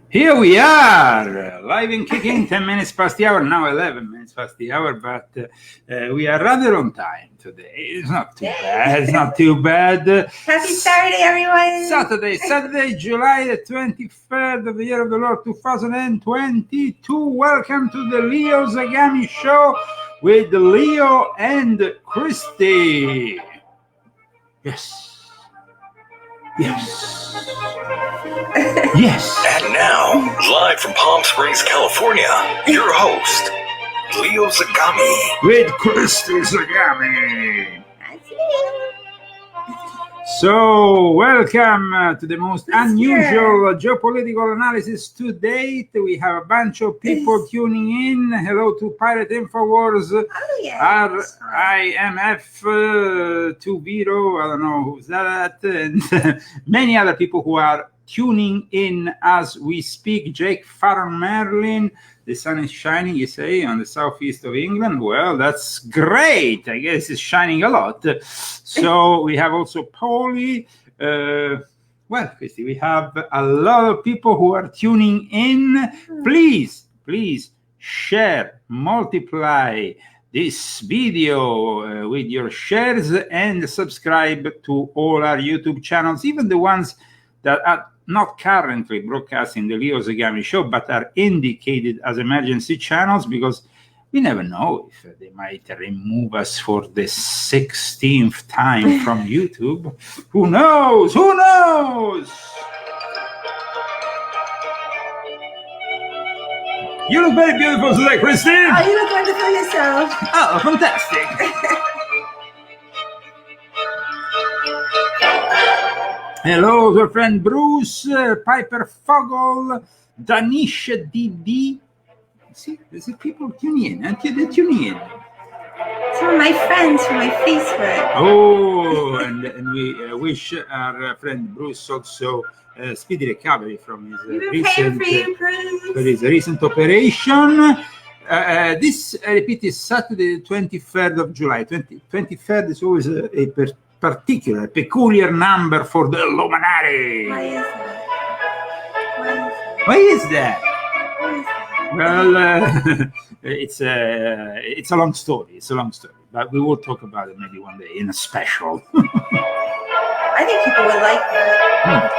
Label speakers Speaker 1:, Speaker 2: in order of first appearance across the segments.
Speaker 1: Here we are, live and kicking, 10 minutes past the hour, now 11 minutes past the hour, but we are rather on time today. It's not too bad, it's not too bad.
Speaker 2: Happy Saturday, everyone.
Speaker 1: Saturday, July the 23rd of the year of the Lord 2022. Welcome to the Leo Zagami Show with Leo and Christy. Yes. Yes.
Speaker 3: And now, live from Palm Springs, California, your host, Leo Zagami.
Speaker 1: With Christy Zagami.
Speaker 2: That's me.
Speaker 1: So, welcome to the most unusual geopolitical analysis to date. We have a bunch of people tuning in. Hello to Pirate Infowars, RIMF, to Viro, I don't know who's that, and many other people who are tuning in as we speak. Jake Farron Merlin, the sun is shining, you say, on the southeast of England. Well, that's great. I guess it's shining a lot. So we have also Paulie. Well, Christy, we have a lot of people who are tuning in. Please share, multiply this video with your shares and subscribe to all our YouTube channels, even the ones that are not currently broadcasting the Leo Zagami Show, but are indicated as emergency channels, because we never know if they might remove us for the 16th time from YouTube. Who knows? You look very beautiful today, Christine.
Speaker 2: Oh, you look wonderful yourself.
Speaker 1: Oh, fantastic. Hello to our friend Bruce, Piper Fogel, Danish DD. See, there's people tuning in, and they're tuning in.
Speaker 2: Some of my friends from my Facebook.
Speaker 1: Oh, and we wish our friend Bruce also speedy recovery from his recent operation. This, I repeat, is Saturday, the 23rd of July. 23rd is always a peculiar number for the Luminati.
Speaker 2: Why is that?
Speaker 1: Well, it's a long story. But we will talk about it maybe one day in a special.
Speaker 2: I think people would like that.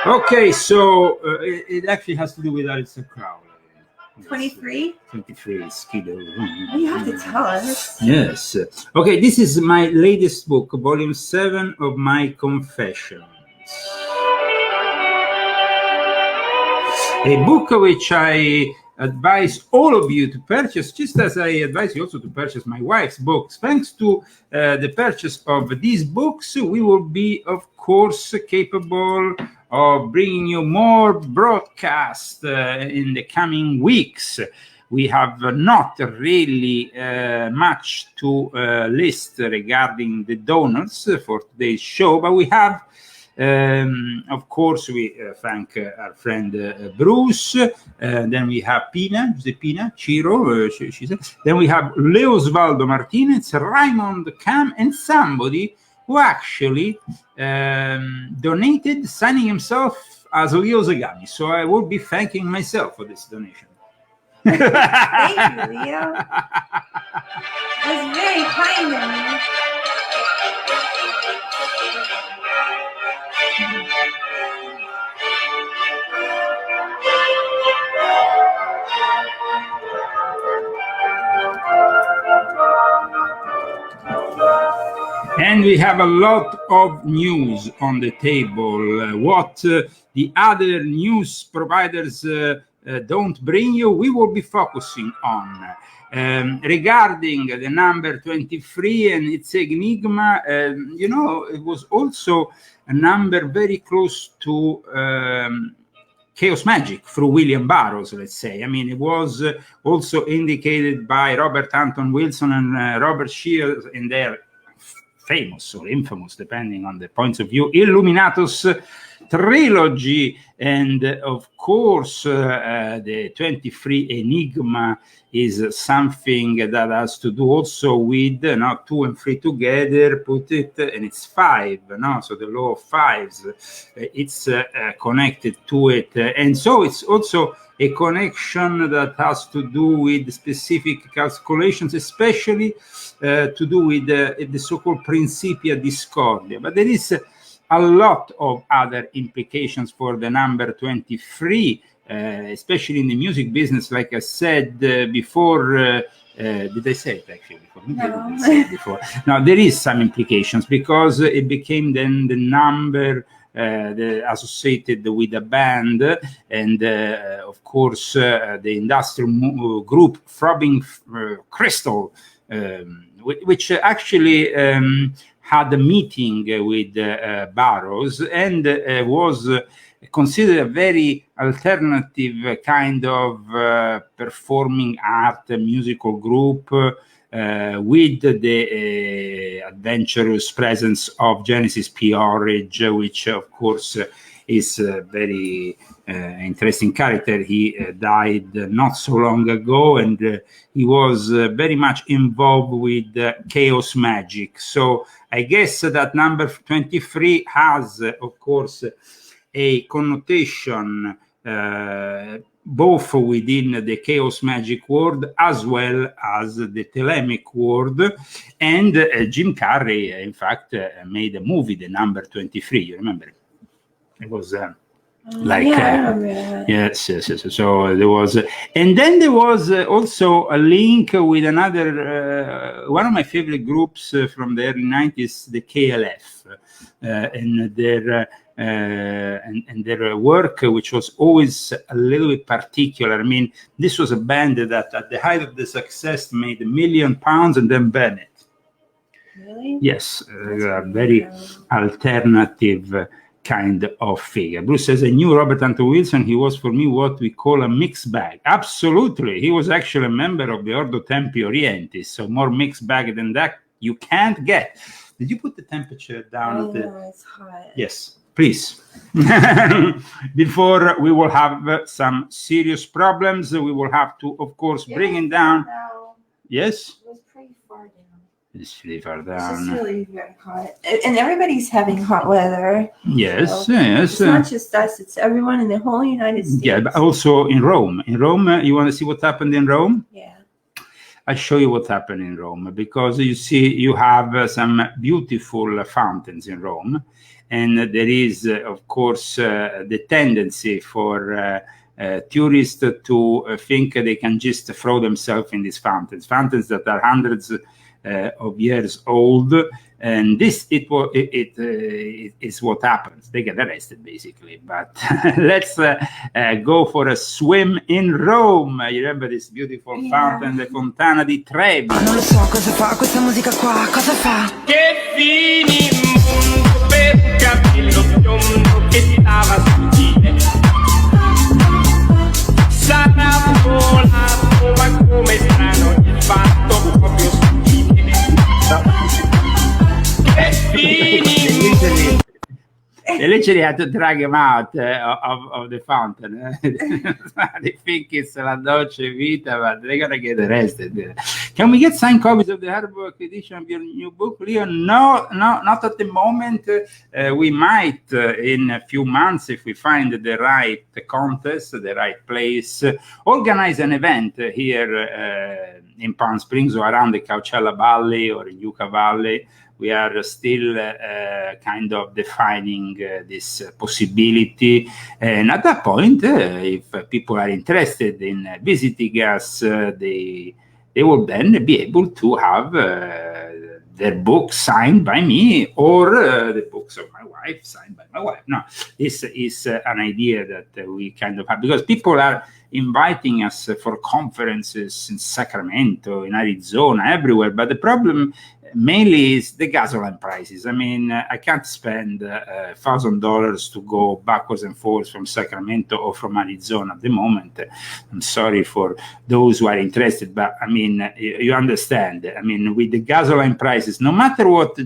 Speaker 1: Okay, so it actually has to do with Aleister Crowley.
Speaker 2: 23?
Speaker 1: 23 Skido.
Speaker 2: You have to tell us.
Speaker 1: Yes. Okay, this is my latest book, volume 7 of my Confessions. A book which I advise all of you to purchase, just as I advise you also to purchase my wife's books. Thanks to the purchase of these books, we will be, of course, capable of bringing you more broadcasts in the coming weeks. We have not really much to list regarding the donors for today's show, but we have, of course, we thank our friend Bruce. Then we have Giuseppina Ciro. She said. Then we have Leosvaldo Martinez, Raymond Cam, and somebody who actually donated, signing himself as Leo Zagami. So I will be thanking myself for this donation.
Speaker 2: Thank you, Leo. That's very kind of you.
Speaker 1: And we have a lot of news on the table. What the other news providers don't bring you, we will be focusing on. Regarding the number 23 and its enigma, it was also a number very close to Chaos Magic through William Burroughs, let's say. I mean, it was also indicated by Robert Anton Wilson and Robert Shears in their famous or infamous, depending on the points of view, Illuminatus trilogy, and of course the 23 Enigma is something that has to do also with 2 and 3 together, put it, and it's 5, so the law of fives, it's connected to it, and so it's also a connection that has to do with specific calculations, especially to do with the so-called Principia Discordia. But there is a lot of other implications for the number 23, especially in the music business. Like I said before, did I say it actually before? Maybe I didn't say it before. No, there is some implications because it became then the number associated with a band, and of course the industrial group Throbbing Crystal, which actually had a meeting with Burroughs and was considered a very alternative kind of performing art musical group with the adventurous presence of Genesis P. Orridge, which of course is a very interesting character. He died not so long ago, and he was very much involved with chaos magic. So I guess that number 23 has, of course, a connotation both within the chaos magic world as well as the Thelemic world. And Jim Carrey, in fact, made a movie, The Number 23. You remember? It was like
Speaker 2: I remember that.
Speaker 1: yes. So there was, and then there was also a link with another one of my favorite groups from the early 90s, the KLF, and their and their work, which was always a little bit particular. I mean, this was a band that at the height of the success made £1 million and then banned it.
Speaker 2: Really?
Speaker 1: Yes, very alternative kind of figure. Bruce says, I knew Robert Anton Wilson. He was for me what we call a mixed bag. Absolutely. He was actually a member of the Ordo Tempi Orientis. So more mixed bag than that you can't get. Did you put the temperature down?
Speaker 2: It's hot.
Speaker 1: Yes, please. Before we will have some serious problems, we will have to, of course, bring it down.
Speaker 2: No,
Speaker 1: Yes?
Speaker 2: it was pretty far down.
Speaker 1: It's pretty far
Speaker 2: It's just
Speaker 1: down.
Speaker 2: really very hot. And everybody's having hot weather.
Speaker 1: Yes,
Speaker 2: So
Speaker 1: yes.
Speaker 2: It's not just us, it's everyone in the whole United States.
Speaker 1: Yeah, but also in Rome. In Rome, you want to see what happened in Rome?
Speaker 2: Yeah.
Speaker 1: I'll show you what happened in Rome, because you see, you have some beautiful fountains in Rome, and there is, of course, the tendency for tourists to think they can just throw themselves in these fountains that are hundreds of years old, and this is what happens. They get arrested, basically. But let's go for a swim in Rome. You remember this beautiful fountain, the Fontana di Trevi?
Speaker 4: Non lo so cosa fa questa musica qua, cosa fa?
Speaker 5: Che fini mondo per capello biondo che stava sul piede. Sarà volato, ma come strano il fatto proprio sublime. Che fini
Speaker 1: They literally had to drag him out of the fountain. They think it's La Dolce Vita, but they're going to get arrested. Can we get signed copies of the hardback edition of your new book, Leo? No, not at the moment. We might in a few months, if we find the right contest, the right place, organize an event here in Palm Springs or around the Coachella Valley or in Yucca Valley. We are still kind of defining this possibility. And at that point, if people are interested in visiting us, they will then be able to have their book signed by me, or the books of my wife signed by my wife. No, this is an idea that we kind of have, because people are inviting us for conferences in Sacramento, in Arizona, everywhere. But the problem mainly is the gasoline prices. I mean, I can't spend $1,000 to go backwards and forwards from Sacramento or from Arizona at the moment. I'm sorry for those who are interested, but I mean, you understand. I mean, with the gasoline prices, no matter what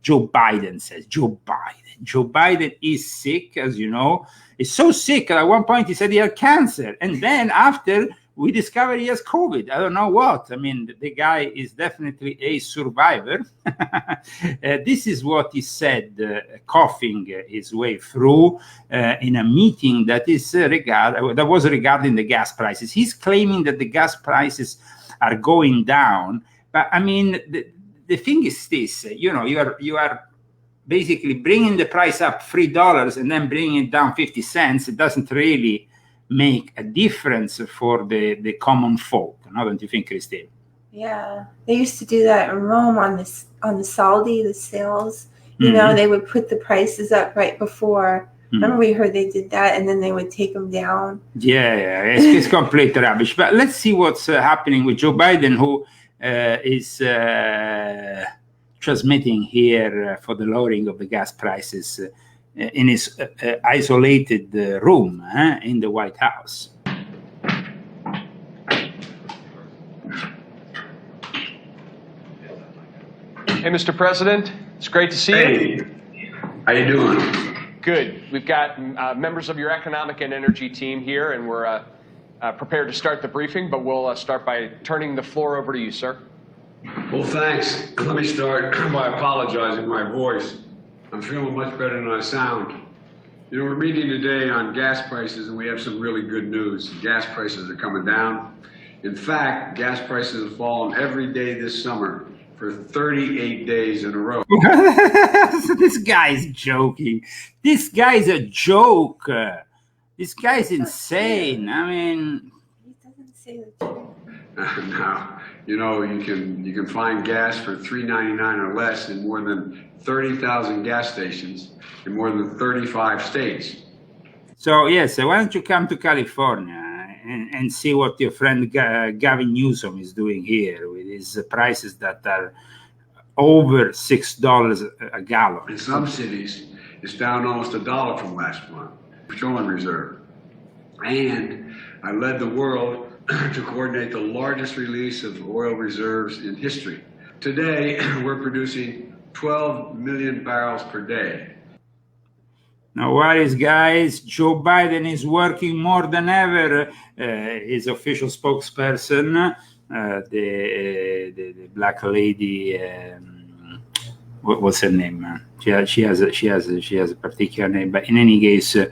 Speaker 1: Joe Biden says, Joe Biden, Joe Biden is sick, as you know. He's so sick at one point he said he had cancer. And then after, we discovered he has COVID. I don't know what. I mean, the guy is definitely a survivor. This is what he said, coughing his way through in a meeting that is that was regarding the gas prices. He's claiming that the gas prices are going down. But I mean, the thing is this, you are basically bringing the price up $3 and then bringing it down 50 cents. It doesn't really make a difference for the common folk, no? Don't you think, Christine?
Speaker 2: Yeah, they used to do that in Rome on the Saldi, the sales. You know, they would put the prices up right before. Remember, we heard they did that, and then they would take them down. Yeah,
Speaker 1: it's complete rubbish. But let's see what's happening with Joe Biden, who is transmitting here for the lowering of the gas prices in his isolated room in the White House.
Speaker 6: Hey, Mr. President, it's great to see you.
Speaker 7: Hey, how you doing?
Speaker 6: Good. We've got members of your economic and energy team here, and we're prepared to start the briefing, but we'll start by turning the floor over to you, sir.
Speaker 7: Well, thanks. Let me start by apologizing for my voice. I'm feeling much better than I sound. You know, we're meeting today on gas prices, and we have some really good news. Gas prices are coming down. In fact, gas prices have fallen every day this summer for 38 days in a row.
Speaker 1: This guy's joking. This guy's a joke. This guy's insane. I mean,
Speaker 2: He doesn't say the truth.
Speaker 7: Now, you know, you can find gas for $3.99 or less in more than 30,000 gas stations in more than 35 states.
Speaker 1: So yes, why don't you come to California and see what your friend Gavin Newsom is doing here with his prices that are over $6 a gallon.
Speaker 7: In some cities, it's down almost $1 from last month. Petroleum reserve. And I led the world to coordinate the largest release of oil reserves in history. Today, we're producing 12 million barrels per day.
Speaker 1: Now, worries, guys. Joe Biden is working more than ever. His official spokesperson, the black lady, what's her name? She has a particular name, but in any case,
Speaker 2: You're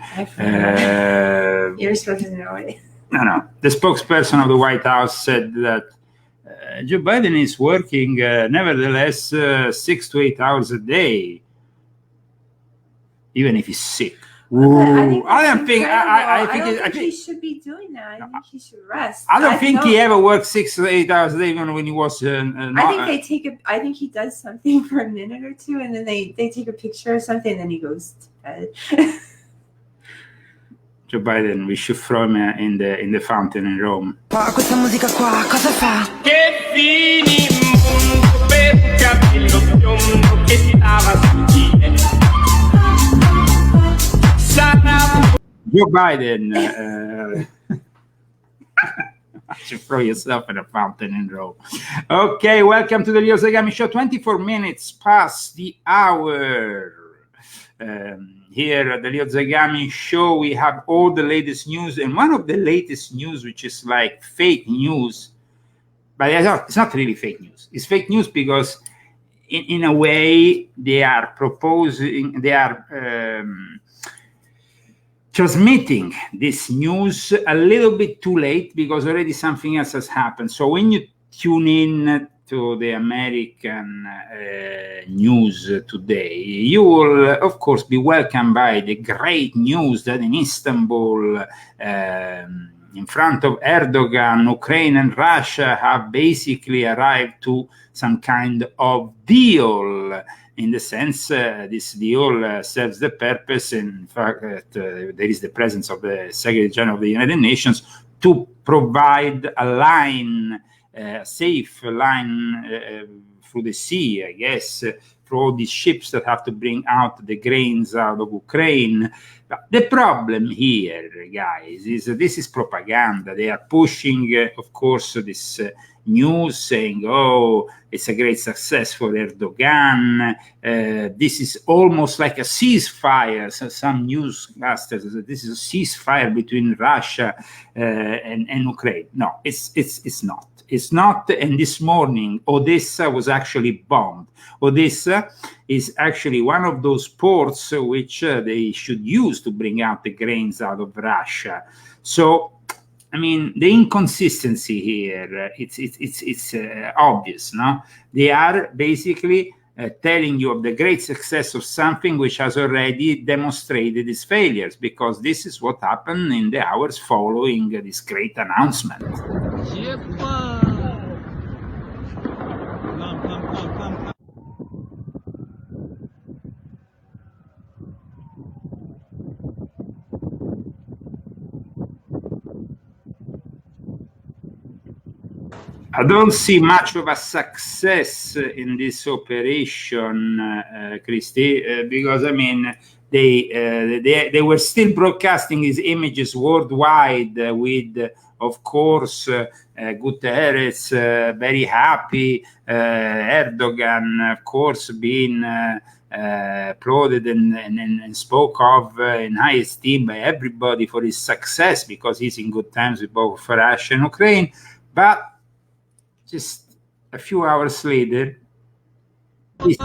Speaker 2: supposed to know it.
Speaker 1: No. The spokesperson of the White House said that Joe Biden is working, nevertheless, 6 to 8 hours a day, even if he's sick.
Speaker 2: I think he should be doing that. I think he should rest.
Speaker 1: I don't think he ever worked 6 to 8 hours a day, even when he was.
Speaker 2: I think he does something for a minute or two, and then they take a picture or something, and then he goes to bed.
Speaker 1: Joe Biden, we should throw him in the fountain in Rome.
Speaker 4: Questa musica qua cosa fa?
Speaker 5: Che finimondo per capello biondo che stava sul piede.
Speaker 1: Joe Biden, you throw yourself in a fountain in Rome. Okay, welcome to the Leo Zagami Show. 24 minutes past the hour. Here at the Leo Zagami Show, we have all the latest news, and one of the latest news, which is like fake news, but it's not really fake news. It's fake news because, in a way, they are transmitting this news a little bit too late because already something else has happened. So when you tune in to the American news today, you will, of course, be welcomed by the great news that in Istanbul, in front of Erdogan, Ukraine and Russia have basically arrived to some kind of deal. In the sense, this deal serves the purpose, in fact, there is the presence of the Secretary General of the United Nations to provide a line, safe line through the sea, I guess, for all these ships that have to bring out the grains out of Ukraine. But the problem here, guys, is this is propaganda. They are pushing, of course, this news saying, "Oh, it's a great success for Erdogan. This is almost like a ceasefire." So some newscasters said this is a ceasefire between Russia and Ukraine. No, it's not. It's not. And this morning, Odessa was actually bombed. Odessa is actually one of those ports which they should use to bring out the grains out of Russia. So, I mean, the inconsistency here, it's obvious, no? They are basically telling you of the great success of something which has already demonstrated its failures, because this is what happened in the hours following this great announcement. I don't see much of a success in this operation, Christy, because I mean they were still broadcasting these images worldwide with, of course, Guterres very happy, Erdogan, of course, being applauded and spoke of in high esteem by everybody for his success, because he's in good times with both Russia and Ukraine, but just a few hours later, it's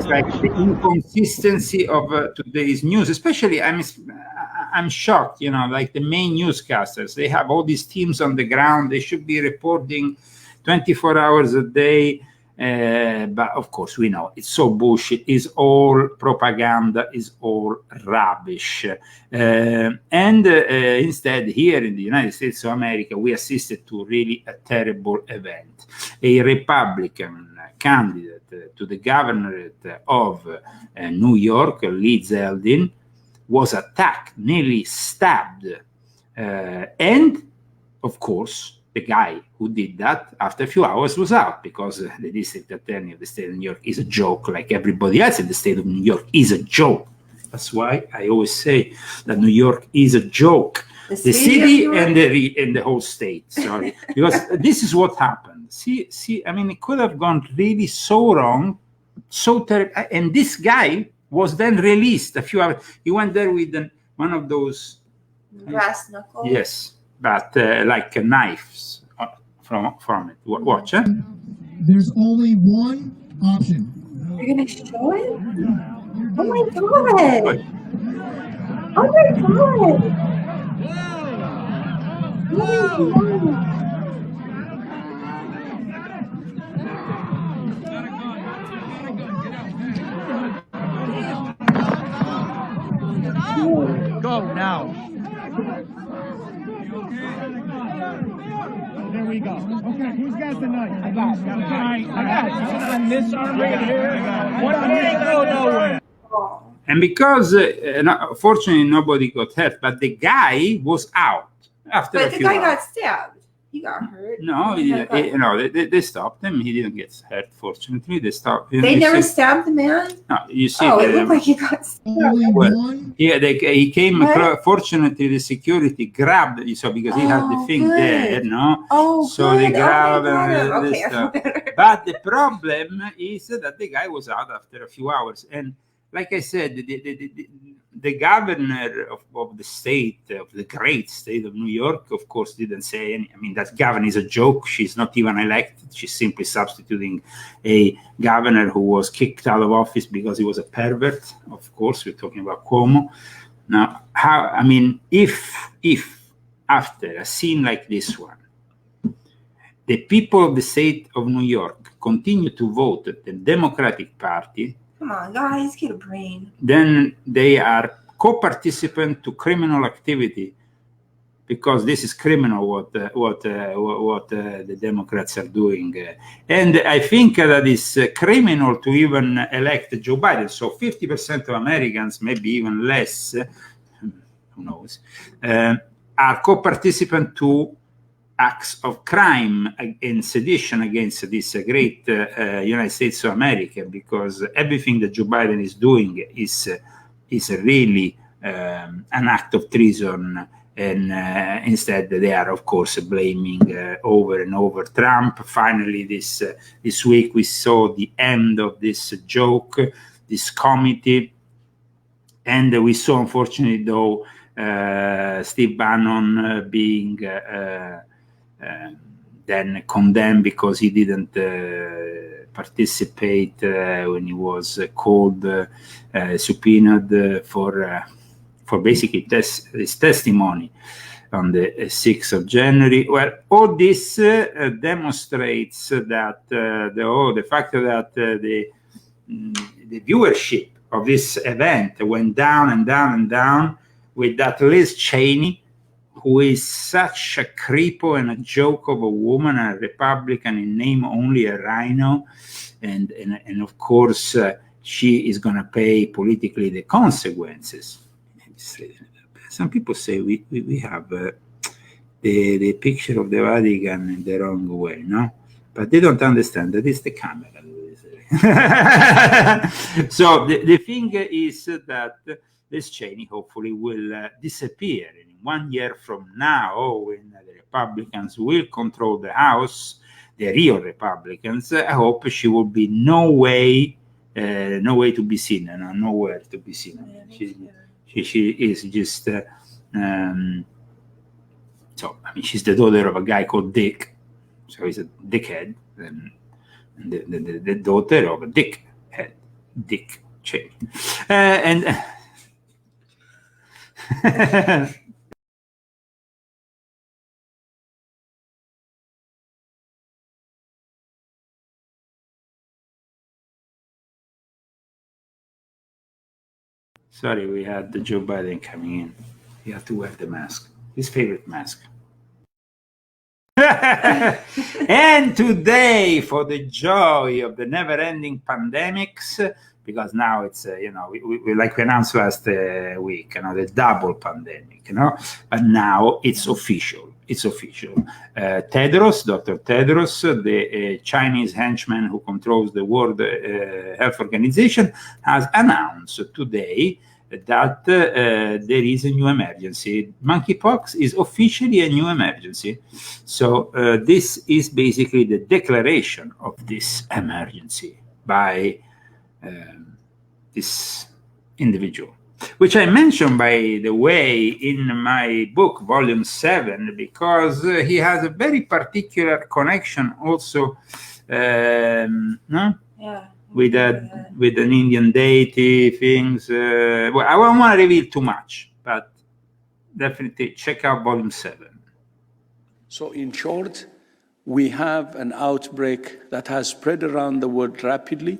Speaker 1: like the inconsistency of today's news. Especially, I'm shocked. Like the main newscasters, they have all these teams on the ground. They should be reporting 24 hours a day. But of course, we know it's so bullshit. It's all propaganda. Is all rubbish. And instead, here in the United States of America, we assisted to really a terrible event. A Republican candidate to the governorate of New York, Lee Zeldin, was attacked, nearly stabbed, and of course, the guy who did that after a few hours was out, because the district attorney of the state of New York is a joke, like everybody else in the state of New York is a joke. That's why I always say that New York is a joke. The city and the whole state, sorry. Because this is what happened. See, I mean, it could have gone really so wrong, so terrible. And this guy was then released a few hours. He went there with one of those
Speaker 2: brass knuckles.
Speaker 1: Yes. But like knives from it. Watch, huh?
Speaker 8: There's only one option.
Speaker 2: You're gonna show it? Oh my god! Oh my god! Oh my god!
Speaker 8: Go now. There we go. Okay, who's got the knife? I got it. I got it. On this arm right here. One ain't go nowhere.
Speaker 1: And because, fortunately, nobody got hurt, but the guy was out after a few hours. But the guy
Speaker 2: got stabbed. He got hurt.
Speaker 1: No, they stopped him. He didn't get hurt, fortunately. They stopped him.
Speaker 2: They never stabbed the man?
Speaker 1: No, you see.
Speaker 2: Oh, it looked like he got stabbed.
Speaker 1: Yeah, he came across. Fortunately, the security grabbed, because he had the thing there, no?
Speaker 2: Oh,
Speaker 1: so
Speaker 2: good.
Speaker 1: they grabbed
Speaker 2: Okay.
Speaker 1: But the problem is that the guy was out after a few hours. And like I said, the governor of the state, of the great state of New York, of course, didn't say any. I mean, that governor is a joke. She's not even elected. She's simply substituting a governor who was kicked out of office because he was a pervert. Of course, we're talking about Cuomo. Now, if after a scene like this one, the people of the state of New York continue to vote at the Democratic Party,
Speaker 2: come on, guys, get a brain.
Speaker 1: Then they are co-participant to criminal activity, because this is criminal what the Democrats are doing, and I think that it's criminal to even elect Joe Biden. So 50% of Americans, maybe even less, who knows, are co-participant to acts of crime and sedition against this great United States of America, because everything that Joe Biden is doing is really an act of treason And instead, they are, of course, blaming over and over Trump. Finally, this week, we saw the end of this joke, this committee. And we saw, unfortunately, though, Steve Bannon being then condemned because he didn't participate when he was called, subpoenaed for basically his testimony on the 6th of January. Well, all this demonstrates that the fact that the viewership of this event went down and down and down, with that Liz Cheney, who is such a creepo and a joke of a woman, a Republican in name only, a rhino, and of course she is going to pay politically the consequences. Some people say we have the picture of the Vatican in the wrong way, no? But they don't understand that it's the camera. So the thing is that this Cheney hopefully will disappear in 1 year from now, when the Republicans will control the House, the real Republicans. I hope she will be no way to be seen, and nowhere to be seen. She is just so. I mean, she's the daughter of a guy called Dick, so he's a dickhead, and the daughter of a dickhead, Dick Cheney, and. Sorry, we had the Joe Biden coming in. You have to wear the mask, his favorite mask. And today, for the joy of the never-ending pandemics, because now it's we like we announced last week, the double pandemic, but now it's official. It's official. Tedros, Dr. Tedros, the Chinese henchman who controls the World Health Organization, has announced today that there is a new emergency. Monkeypox is officially a new emergency. So this is basically the declaration of this emergency by this individual, which I mentioned, by the way, in my book, Volume 7, because he has a very particular connection also, with an Indian deity things. Well, I don't want to reveal too much, but definitely check out Volume 7.
Speaker 9: So in short, we have an outbreak that has spread around the world rapidly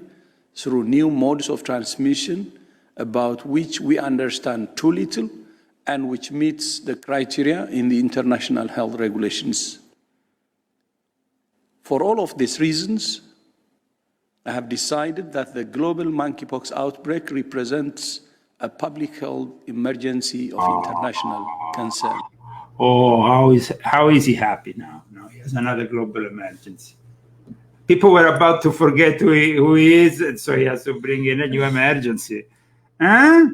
Speaker 9: through new modes of transmission, about which we understand too little and which meets the criteria in the international health regulations. For all of these reasons, I have decided that the global monkeypox outbreak represents a public health emergency of international concern.
Speaker 1: Oh, how is he happy now? No, he has another global emergency. People were about to forget who he is, and so he has to bring in a new emergency. Huh?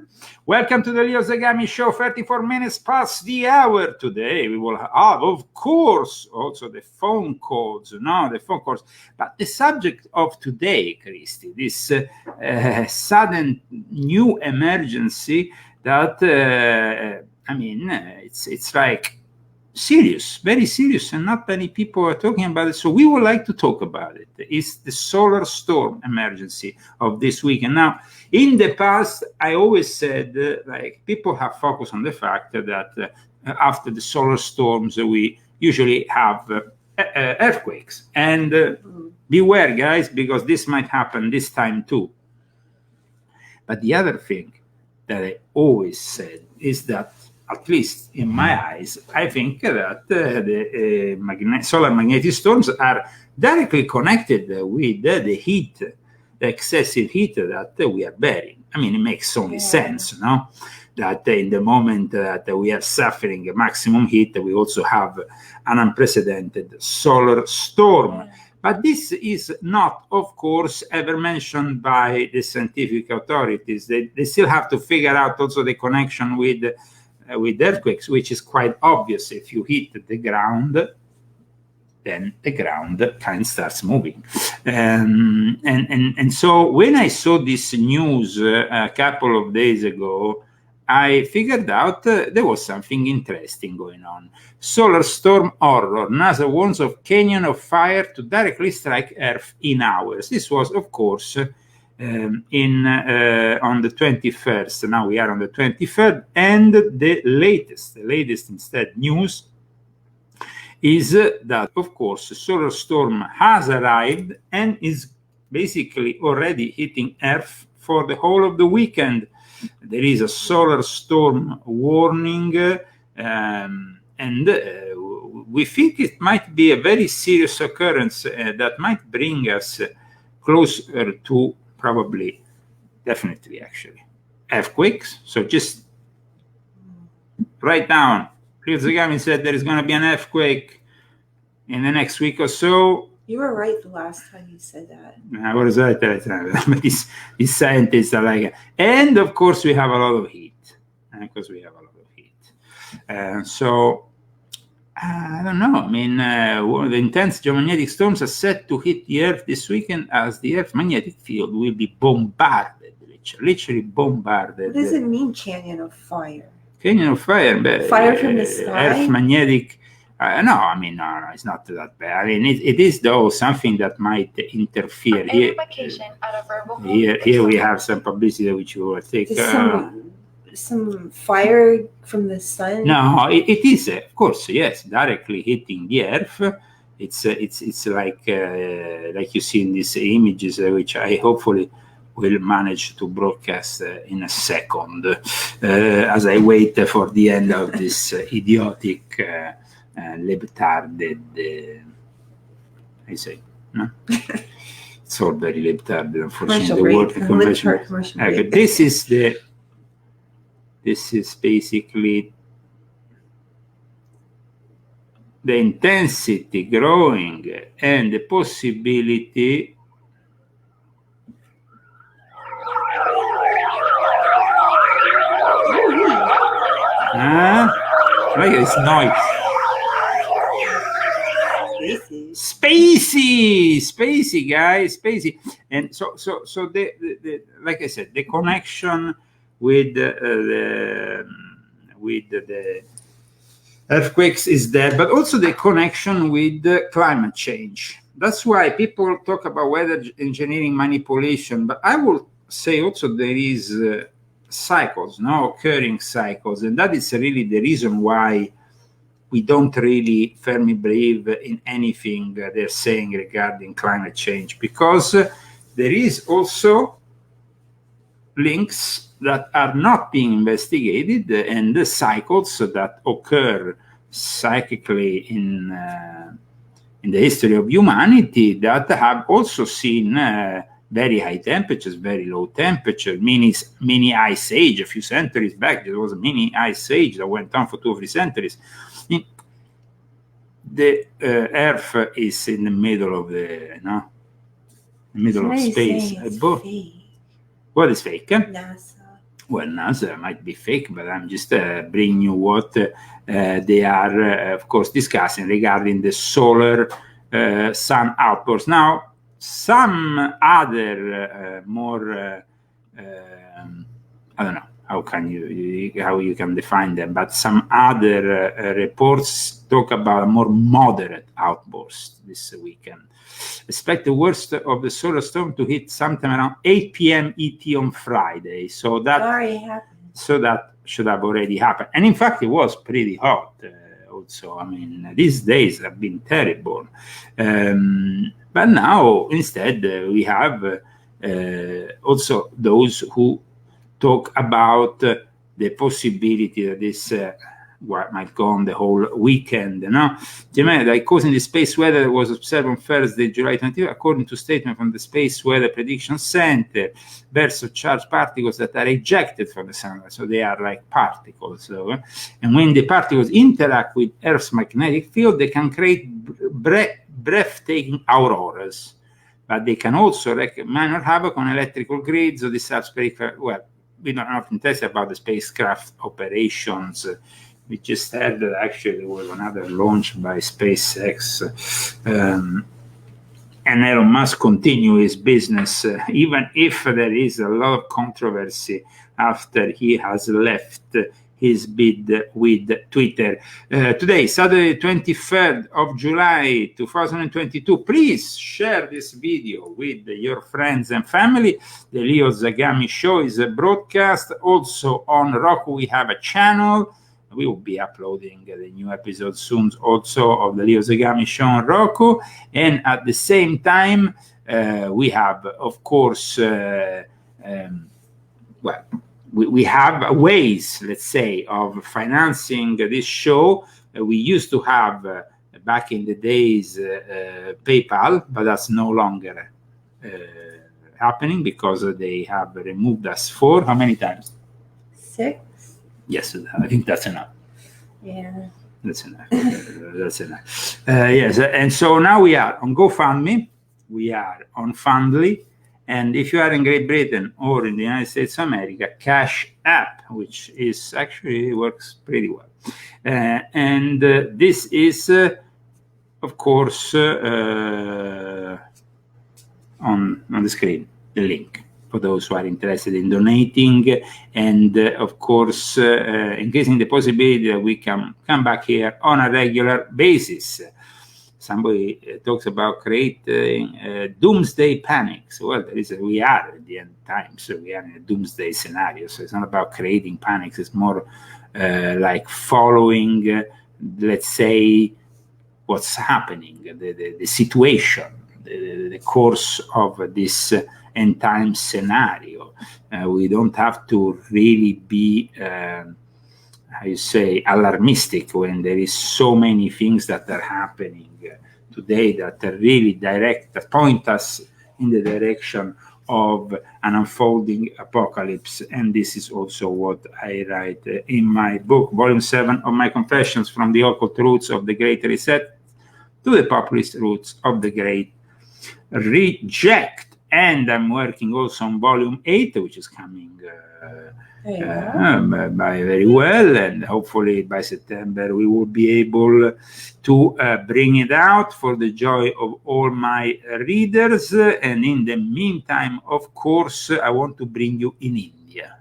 Speaker 1: Welcome to the Leo Zagami Show, 34 minutes past the hour. Today we will have, of course, also the phone calls, But the subject of today, Christy, this sudden new emergency that, it's like serious, very serious, and not many people are talking about it. So we would like to talk about it. It's the solar storm emergency of this week. And now, in the past, I always said, people have focused on the fact that after the solar storms, we usually have earthquakes. And beware, guys, because this might happen this time too. But the other thing that I always said is that, at least in my eyes, I think that the solar magnetic storms are directly connected with the heat, the excessive heat that we are bearing. I mean, it makes only sense, no? That in the moment that we are suffering a maximum heat, we also have an unprecedented solar storm. But this is not, of course, ever mentioned by the scientific authorities. They still have to figure out also the connection with with earthquakes, which is quite obvious. If you hit the ground, then the ground kind of starts moving. And so when I saw this news a couple of days ago, I figured out there was something interesting going on. Solar storm horror. NASA warns of canyon of fire to directly strike Earth in hours. This was, of course, on the 21st. Now we are on the 23rd. And the latest instead news is that, of course, the solar storm has arrived and is basically already hitting Earth for the whole of the weekend. There is a solar storm warning, and we think it might be a very serious occurrence that might bring us closer to definitely actually, earthquakes. So just write down. Leo Zagami said there is going to be an earthquake in the next week or so.
Speaker 2: You were right the last time you said that.
Speaker 1: I was right that time. These scientists are like, and of course we have a lot of heat. So I don't know. I mean, the intense geomagnetic storms are set to hit the Earth this weekend as the Earth's magnetic field will be bombarded, literally bombarded.
Speaker 2: What does it mean, canyon of fire?
Speaker 1: Canyon of fire.
Speaker 2: Fire from the sky?
Speaker 1: Earth magnetic. No, it's not that bad. I mean, it is, though, something that might interfere. Here we have some publicity which we will take.
Speaker 2: Some fire from the sun?
Speaker 1: No, it is, of course, yes, directly hitting the Earth. It's like you see in these images, which I hopefully will manage to broadcast in a second, as I wait for the end of this idiotic, libtarded, I say, no? It's all very libtarded, unfortunately. This is basically the intensity growing and the possibility look at this noise. Spacey, guys, spacey. And so the like I said, the connection with the earthquakes is there, but also the connection with climate change. That's why people talk about weather engineering manipulation, but I will say also there is cycles, occurring cycles, and that is really the reason why we don't really firmly believe in anything they're saying regarding climate change, because there is also links that are not being investigated, and the cycles that occur cyclically in the history of humanity that have also seen very high temperatures, very low temperature, mini ice age. A few centuries back, there was a mini ice age that went on for 2 or 3 centuries. The Earth is in the middle of space. What is fake?
Speaker 2: NASA.
Speaker 1: Well, NASA might be fake, but I'm just bringing you what they are, of course, discussing regarding the solar sun outbursts. Now, some other more, I don't know how you can define them, but some other reports talk about a more moderate outburst this weekend. Expect the worst of the solar storm to hit sometime around 8 p.m. ET on Friday. So that should have already happened. And in fact, it was pretty hot also. I mean, these days have been terrible. But now, instead, we have also those who talk about the possibility that this what might go on the whole weekend. The causing the space weather was observed on Thursday, July 20th, according to statement from the Space Weather Prediction Center. Bursts of charged particles that are ejected from the sun, so they are like particles. And when the particles interact with Earth's magnetic field, they can create breathtaking auroras. But they can also wreak minor havoc on electrical grids or disrupt peripheral. Well, we are not interested about the spacecraft operations. We just had that actually there was another launch by SpaceX. And Elon Musk continue his business, even if there is a lot of controversy after he has left his bid with Twitter. Today, Saturday, 23rd of July, 2022. Please share this video with your friends and family. The Leo Zagami Show is a broadcast. Also on Roku, we have a channel. We will be uploading the new episode soon also of the Leo Zagami Show on Roku. And at the same time, we have, of course, we have ways, let's say, of financing this show. We used to have, back in the days, PayPal, but that's no longer happening because they have removed us for how many times?
Speaker 2: 6.
Speaker 1: Yes, I think that's enough.
Speaker 2: Yeah.
Speaker 1: That's enough. That's enough. Yes, and so now we are on GoFundMe, we are on Fundly, and if you are in Great Britain or in the United States of America, Cash App, which is actually works pretty well. And this is, of course, on the screen, the link, for those who are interested in donating, and of course, increasing the possibility that we can come back here on a regular basis. Somebody talks about creating doomsday panics. Well, we are at the end time, so we are in a doomsday scenario. So it's not about creating panics. It's more like following, let's say, what's happening, the situation, the course of this end time scenario. We don't have to really be, how you say, alarmistic when there is so many things that are happening today that are really that point us in the direction of an unfolding apocalypse. And this is also what I write in my book, Volume 7 of my Confessions, from the occult roots of the Great Reset to the populist roots of the Great Reject. And I'm working also on Volume 8, which is coming by very well, and hopefully by September we will be able to bring it out for the joy of all my readers. And in the meantime, of course, I want to bring you in India.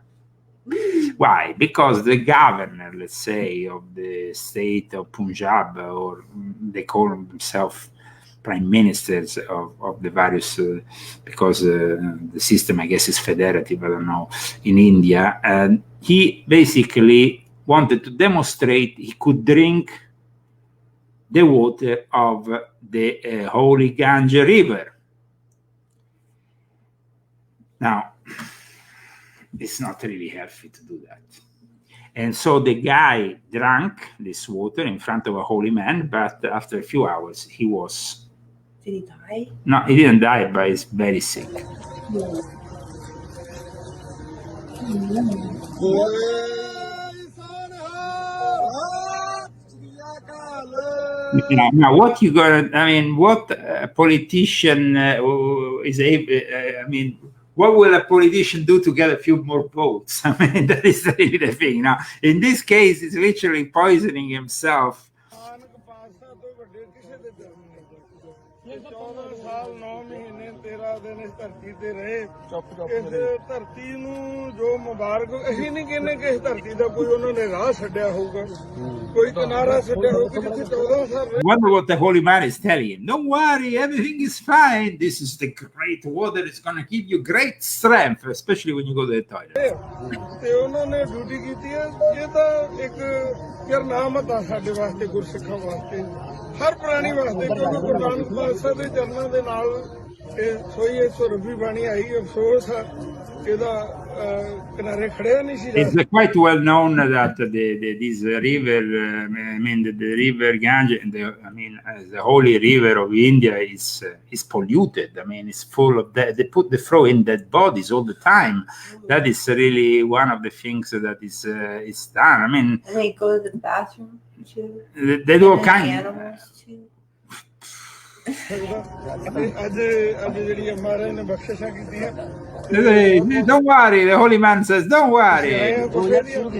Speaker 1: Why? Because the governor, let's say, of the state of Punjab, or they call themselves prime ministers of the various, because the system, I guess, is federative, I don't know, in India. And he basically wanted to demonstrate he could drink the water of the holy Ganges River. Now, it's not really healthy to do that. And so the guy drank this water in front of a holy man, but after a few hours, he was...
Speaker 2: Did he die?
Speaker 1: No, he didn't die, but he's very sick. Now, what you gonna? I mean, what a politician is able? I mean, what will a politician do to get a few more votes? I mean, that is really the thing. Now, in this case, he's literally poisoning himself.
Speaker 8: 14 ਸਾਲ 9 ਮਹੀਨੇ 13 ਦਿਨ ਇਸ ਧਰਤੀ ਤੇ ਰਹੇ ਇਸ ਧਰਤੀ ਨੂੰ ਜੋ ਮੁਬਾਰਕ ਅਸੀਂ ਨਹੀਂ ਕਹਿੰਦੇ ਕਿ ਇਸ ਧਰਤੀ ਦਾ ਕੋਈ ਉਹਨਾਂ ਨੇ ਰਾਹ ਛੱਡਿਆ ਹੋਊਗਾ ਕੋਈ ਕਿਨਾਰਾ ਛੱਡਿਆ ਹੋਊਗਾ ਜਿੱਥੇ 14 ਸਾਲ
Speaker 1: Wonder what the holy man is telling him. Don't worry, everything is fine. This is the great water. It's going to give you great strength, especially when you go to the toilet.
Speaker 8: ਤੇ ਉਹਨਾਂ ਨੇ duty ਕੀਤੀ ਹੈ ਇਹ ਤਾਂ ਇੱਕ ਕਿਰਨਾਮਤ ਆ ਸਾਡੇ ਵਾਸਤੇ ਗੁਰਸਿੱਖਾਂ ਵਾਸਤੇ ਹਰ ਪ੍ਰਾਣੀ ਵਾਸਤੇ ਕਿਉਂਕਿ ਗੁਰੂ ਨਾਨਕ ਪਾਤਸ਼ਾਹ ਦੇ ਚਰਨਾਂ ਦੇ ਨਾਲ ਇਹ ਸੋਈ 120 ਬਾਣੀ ਆਈ ਅਫਸੋਸ ਆ ਇਹਦਾ ਕਿਨਾਰੇ ਖੜਿਆ ਨਹੀਂ ਸੀ
Speaker 1: It's quite well known that this river, I mean the river Ganges, the holy river of India is polluted. I mean, it's full of they throw in dead bodies all the time. That is really one of the things that is done. I mean,
Speaker 2: and they go to the bathroom too.
Speaker 1: They do all kinds.
Speaker 2: Animals too.
Speaker 8: ਅੱਜ ਜਿਹੜੀ ਮਹਾਰਾਜ ਨੇ ਬਖਸ਼ਿਸ਼ਾਂ ਕੀਤੀਆਂ
Speaker 1: Don't worry, the holy man says, don't worry.
Speaker 8: 2000 ਦੀ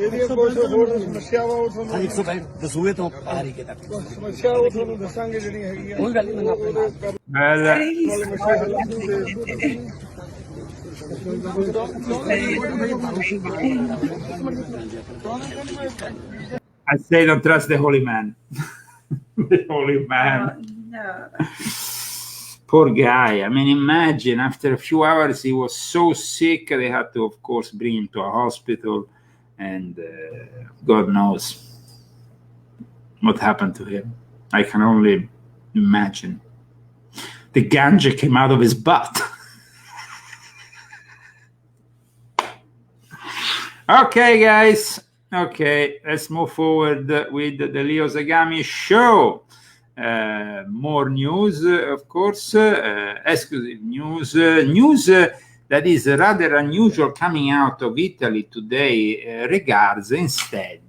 Speaker 8: ਇਹਦੀਆਂ ਕੁਝ ਹੋਰ ਸਮੱਸਿਆਵਾਂ ਉਹ ਤੁਹਾਨੂੰ
Speaker 4: ਦਸੂਏ ਤੋਂ ਆ ਰਹੀ ਕਿਤਾ
Speaker 8: ਸਮੱਸਿਆ ਉਹ ਤੁਹਾਨੂੰ ਦੱਸਾਂਗੇ ਜਿਹੜੀਆਂ ਹੈਗੀਆਂ
Speaker 4: ਕੋਈ ਗੱਲ ਨਹੀਂ
Speaker 1: I say don't trust the holy man. The holy man.
Speaker 2: No.
Speaker 1: Poor guy. I mean, imagine after a few hours he was so sick they had to, of course, bring him to a hospital, and God knows what happened to him. I can only imagine. The ganja came out of his butt. Okay, guys. Okay, let's move forward with the Leo Zagami show. More news, of course, exclusive news that is rather unusual coming out of Italy today regards instead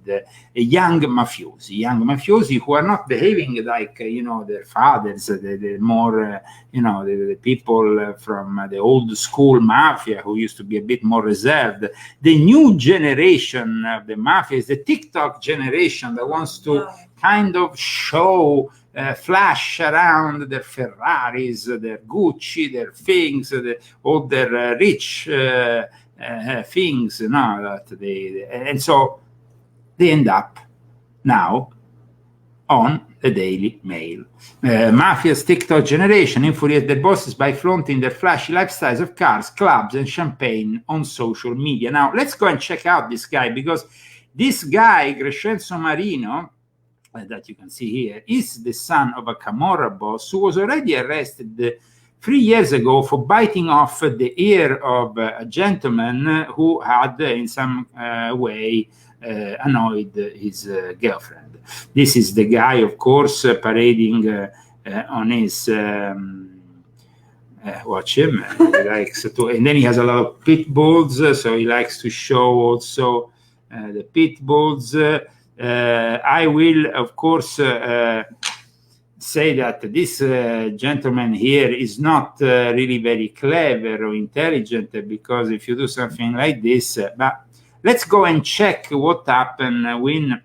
Speaker 1: young mafiosi who are not behaving like, their fathers, the more, the people from the old school mafia who used to be a bit more reserved. The new generation of the mafia is the TikTok generation that wants to kind of show flash around their Ferraris, their Gucci, their things, all their rich things, that and so they end up now on the Daily Mail. Mafia's TikTok generation infuriates their bosses by flaunting their flashy lifestyles of cars, clubs, and champagne on social media. Now, let's go and check out this guy, because this guy, Crescenzo Marino, that you can see here, is the son of a Camorra boss who was already arrested 3 years ago for biting off the ear of a gentleman who had in some way annoyed his girlfriend. This is the guy, of course, parading on his watch him. He likes to, and then he has a lot of pit bulls, so he likes to show also the pit bulls. I will, of course, say that this gentleman here is not really very clever or intelligent, because if you do something like this, but let's go and check what happened when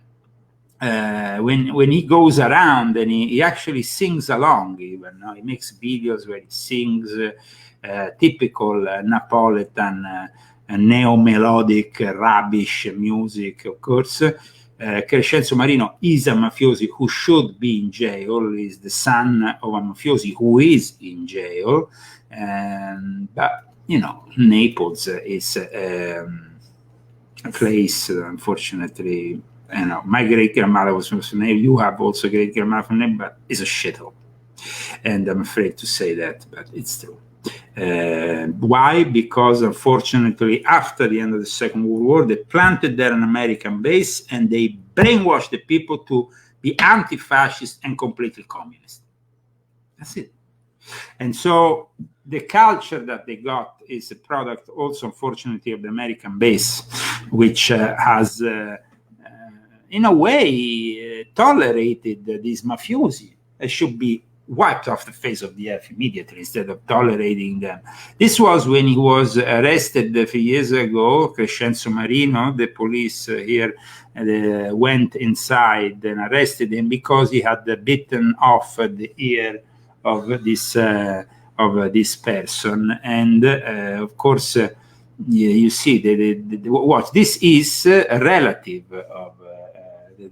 Speaker 1: he goes around and he actually sings along. Even he makes videos where he sings typical Napolitan neo-melodic rubbish music, of course. Crescenzo Marino is a mafiosi who should be in jail. He's the son of a mafiosi who is in jail. But, Naples is a place, unfortunately, my great-grandmother was from Naples. You have also great-grandmother from Naples, but it's a shithole. And I'm afraid to say that, but it's true. Why? Because unfortunately, after the end of the Second World War, they planted there an American base and they brainwashed the people to be anti-fascist and completely communist. That's it. And so the culture that they got is a product also, unfortunately, of the American base, which has, in a way, tolerated these mafiosi. It should be wiped off the face of the earth immediately instead of tolerating them. This was when he was arrested 3 years ago, Crescenzo Marino. The police here went inside and arrested him because he had bitten off the ear of this person. And of course, you see, what this is a relative of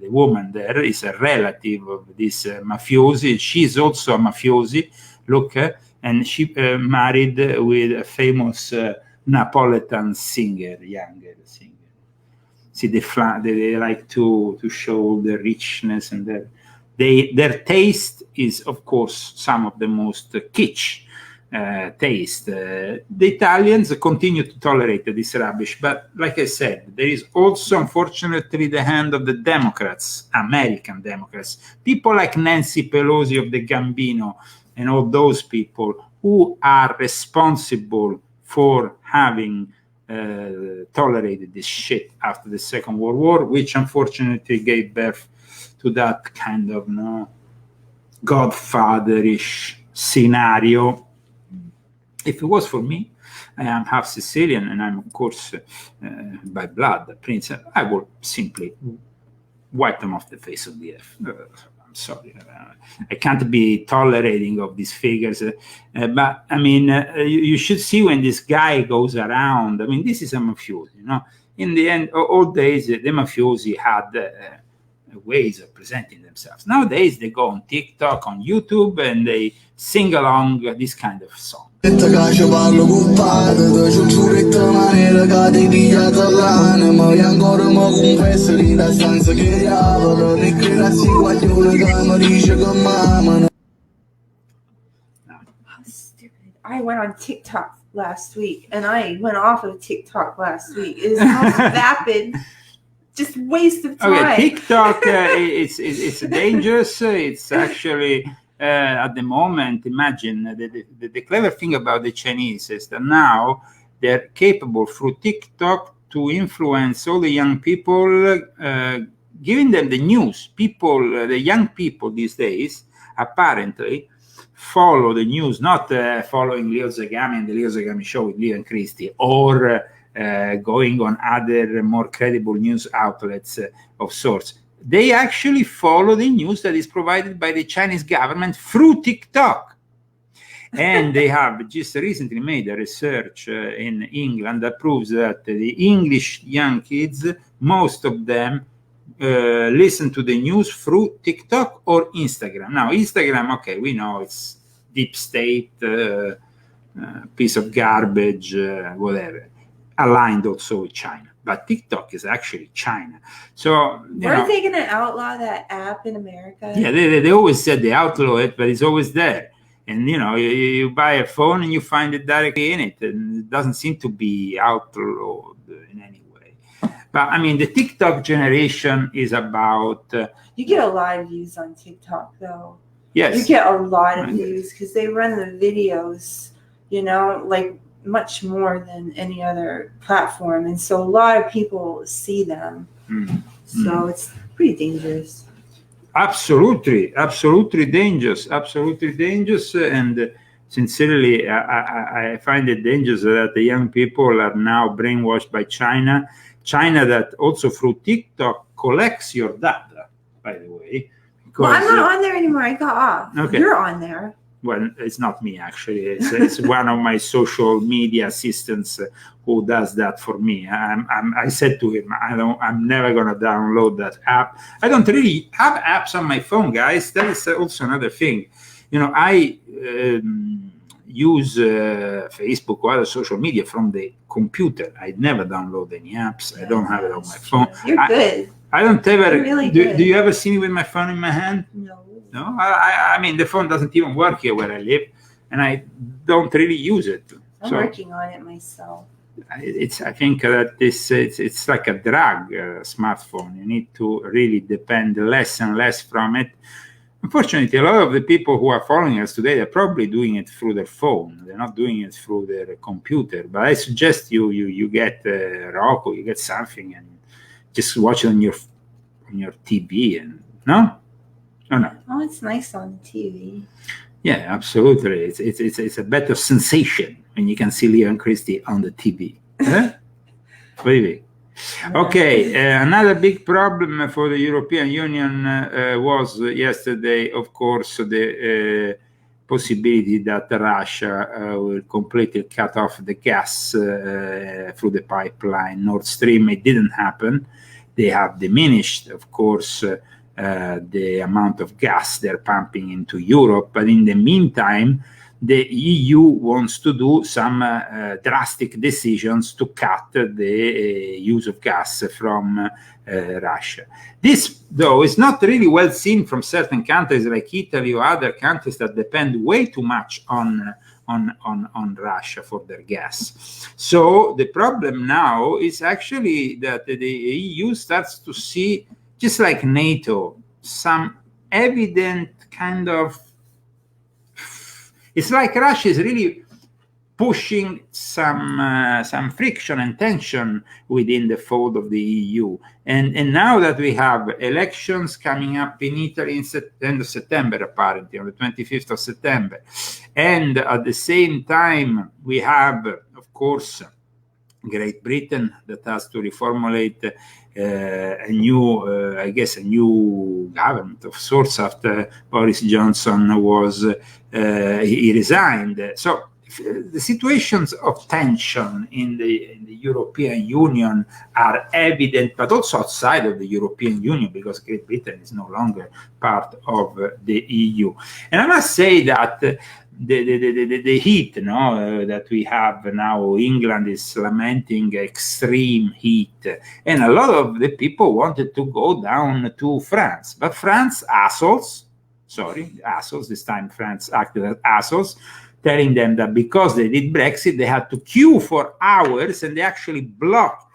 Speaker 1: the woman there is a relative of this mafiosi. She's also a mafiosi, look, and she married with a famous Napolitan singer, younger singer. See, they like to show the richness, and their taste is, of course, some of the most kitsch taste. The Italians continue to tolerate this rubbish, but like I said, there is also, unfortunately, the hand of the Democrats, American Democrats, people like Nancy Pelosi of the Gambino, and all those people who are responsible for having tolerated this shit after the Second World War, which unfortunately gave birth to that kind of godfatherish scenario. If it was for me, I am half Sicilian and I'm, of course, by blood, a prince, I would simply wipe them off the face of the earth. I'm sorry. I can't be tolerating of these figures. But, I mean, you should see when this guy goes around. I mean, this is a mafiosi, you know. In the end, all days, the mafiosi had ways of presenting themselves. Nowadays, they go on TikTok, on YouTube, and they sing along this kind of song.
Speaker 2: I went on TikTok last week, and I went off of TikTok last week. It is most vapid, just waste of time.
Speaker 1: Okay, TikTok, it's dangerous. It's actually, at the moment, imagine, the clever thing about the Chinese is that now they're capable through TikTok to influence all the young people, giving them the news. The young people these days, apparently, follow the news, not following Leo Zagami and the Leo Zagami Show with Leo and Christy, or going on other more credible news outlets of sorts. They actually follow the news that is provided by the Chinese government through TikTok. And they have just recently made a research in England that proves that the English young kids, most of them, listen to the news through TikTok or Instagram. Now, Instagram, okay, we know it's deep state, piece of garbage, whatever, aligned also with China. But TikTok is actually China. So,
Speaker 2: Weren't they going to outlaw that app in America?
Speaker 1: Yeah, they always said they outlaw it, but it's always there. And, you buy a phone and you find it directly in it. And it doesn't seem to be outlawed in any way. But, I mean, the TikTok generation is about...
Speaker 2: you get a lot of views on TikTok, though.
Speaker 1: Yes.
Speaker 2: You get a lot of views because they run the videos, like much more than any other platform. And so a lot of people see them. So it's pretty dangerous.
Speaker 1: Absolutely dangerous. And sincerely, I find it dangerous that the young people are now brainwashed by China that also through TikTok collects your data, by the way.
Speaker 2: Well, I'm not on there anymore. I got off. Okay. You're on there.
Speaker 1: Well, it's not me, actually. It's one of my social media assistants who does that for me. I said to him, I'm never going to download that app. I don't really have apps on my phone, guys. That is also another thing. I use Facebook or other social media from the computer. I never download any apps. I don't have it on my phone.
Speaker 2: You're good.
Speaker 1: I don't ever.
Speaker 2: You're really good.
Speaker 1: Do you ever see me with my phone in my hand? No. I mean, the phone doesn't even work here where I live, and I don't really use it.
Speaker 2: I'm working on it myself.
Speaker 1: I think that it's like a drug, smartphone. You need to really depend less and less from it. Unfortunately, a lot of the people who are following us today are probably doing it through their phone. They're not doing it through their computer. But I suggest you get Roku, you get something, and just watch it on your TV. And no.
Speaker 2: Oh, it's nice on the TV.
Speaker 1: Yeah, absolutely. It's a better sensation when you can see Leo and Christy on the TV. Really. Okay, another big problem for the European Union was yesterday, of course, the possibility that Russia will completely cut off the gas through the pipeline Nord Stream. It didn't happen. They have diminished, of course, the amount of gas they're pumping into Europe. But in the meantime, the EU wants to do some drastic decisions to cut the use of gas from Russia. This, though, is not really well seen from certain countries like Italy or other countries that depend way too much on Russia for their gas. So the problem now is actually that the EU starts to see, just like NATO, some evident kind of... It's like Russia is really pushing some friction and tension within the fold of the EU. And now that we have elections coming up in Italy in end of September, apparently, on the 25th of September, and at the same time we have, of course, Great Britain that has to reformulate a new government of sorts after Boris Johnson was he resigned. So the situations of tension in the European Union are evident, but also outside of the European Union, because Great Britain is no longer part of the EU. And I must say that the heat, that we have now, England is lamenting extreme heat, and a lot of the people wanted to go down to France, but France assholes, this time France acted as assholes, telling them that because they did Brexit, they had to queue for hours, and they actually blocked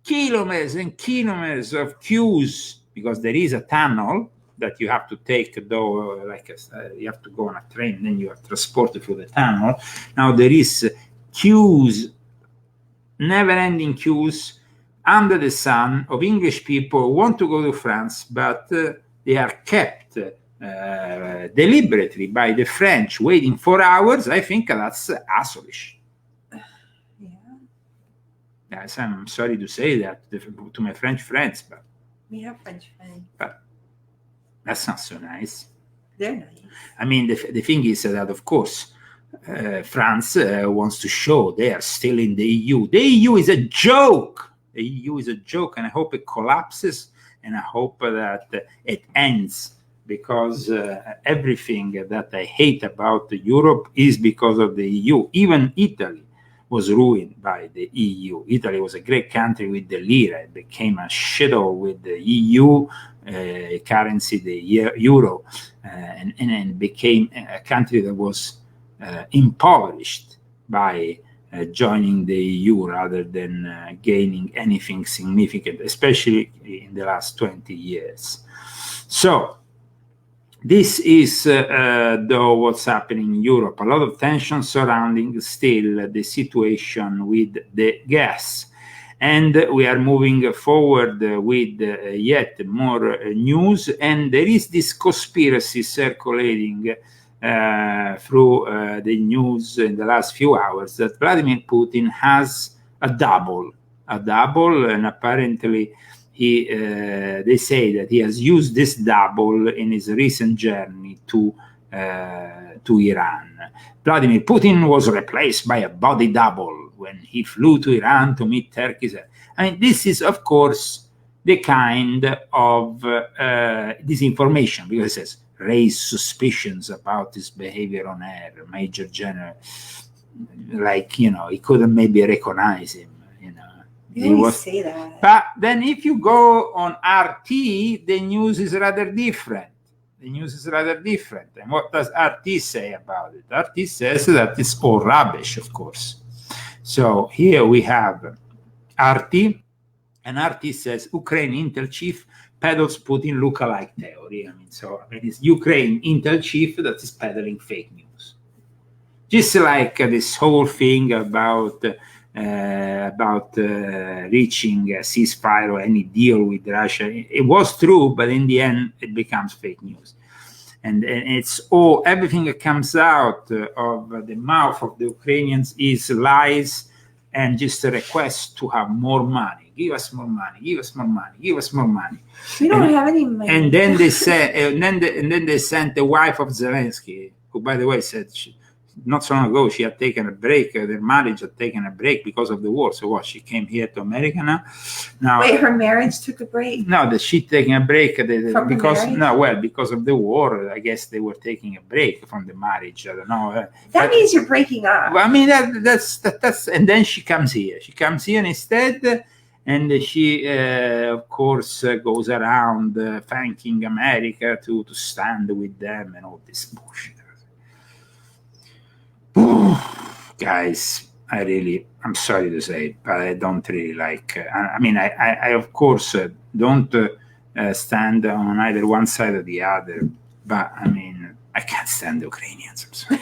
Speaker 1: kilometers and kilometers of queues, because there is a tunnel that you have to take, though, you have to go on a train, then you are transported through the tunnel. Now there is queues, never-ending queues under the sun of English people who want to go to France, but they are kept deliberately by the French waiting for hours. I think that's assholeish. Yes, I'm sorry to say that to my French friends, but
Speaker 2: we have French friends.
Speaker 1: But that's not so nice.
Speaker 2: They're nice.
Speaker 1: I mean, the thing is that, of course, France wants to show they are still in the EU. The EU is a joke. The EU is a joke, and I hope it collapses, and I hope that it ends, because everything that I hate about Europe is because of the EU. Even Italy was ruined by the EU. Italy was a great country with the lira. It became a shithole with the EU currency, the euro, and became a country that was impoverished by joining the EU rather than gaining anything significant, especially in the last 20 years. So this is, though, what's happening in Europe. A lot of tension surrounding still the situation with the gas. And we are moving forward with yet more news. And there is this conspiracy circulating through the news in the last few hours that Vladimir Putin has a double, and apparently they say that he has used this double in his recent journey to Iran. Vladimir Putin was replaced by a body double when he flew to Iran to meet Turkey's. I mean, this is, of course, the kind of disinformation, because it says raise suspicions about his behavior on air, Major General, he couldn't maybe recognize him.
Speaker 2: You say that.
Speaker 1: But then if you go on RT, the news is rather different. And what does RT say about it? RT says that it's all rubbish, of course. So here we have RT, and RT says Ukraine Intel chief peddles Putin lookalike theory. It's Ukraine Intel chief that is peddling fake news. Just like this whole thing about reaching a ceasefire or any deal with Russia. It was true, but in the end, it becomes fake news. And it's everything that comes out of the mouth of the Ukrainians is lies and just a request to have more money. Give us more money. Give us more money. Give us more money.
Speaker 2: We don't have any money.
Speaker 1: And then they said, and then they sent the wife of Zelensky, who, by the way, said not so long ago she had taken a break. Their marriage had taken a break because of the war. So what? She came here to America now.
Speaker 2: Wait, her marriage took a break?
Speaker 1: No, that she taking a break
Speaker 2: because
Speaker 1: because of the war. I guess they were taking a break from the marriage. I don't know.
Speaker 2: That means you're breaking up.
Speaker 1: Well, I mean that's. And then she comes here. She comes here instead. And she, of course, goes around thanking America to stand with them and all this bullshit. Guys, I'm sorry to say it, but I don't really like. I of course don't stand on either one side or the other. But I can't stand the Ukrainians. I'm sorry.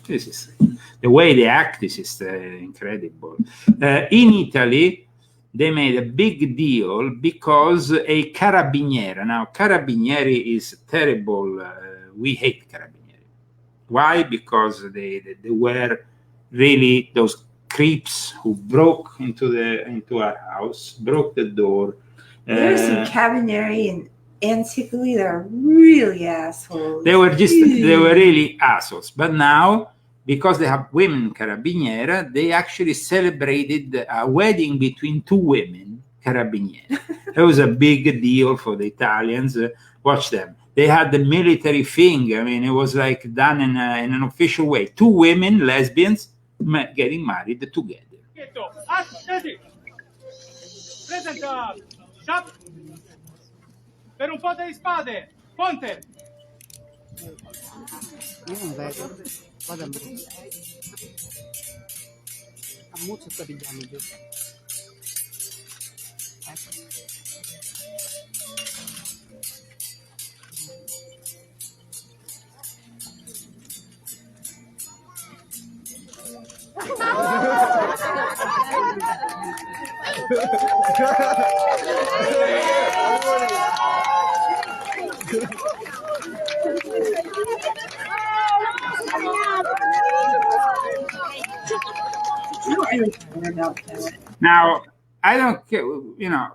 Speaker 1: This is the way they act. This is incredible. In Italy, they made a big deal because a carabiniere. Now, carabinieri is terrible. We hate carabinieri. Why? Because they were really those creeps who broke into our house, broke the door.
Speaker 2: There are some carabinieri in Antigua. They're really assholes.
Speaker 1: They were really assholes. But now, because they have women carabiniere, they actually celebrated a wedding between two women carabiniere. It was a big deal for the Italians. Watch them. They had the military thing. I mean, it was like done in an official way. Two women, lesbians, getting married together.
Speaker 5: Presenta, shop. Per un po' di spade, ponte.
Speaker 10: Io non vedo. Vado a molto sta pigiando giù.
Speaker 1: Now, I don't care,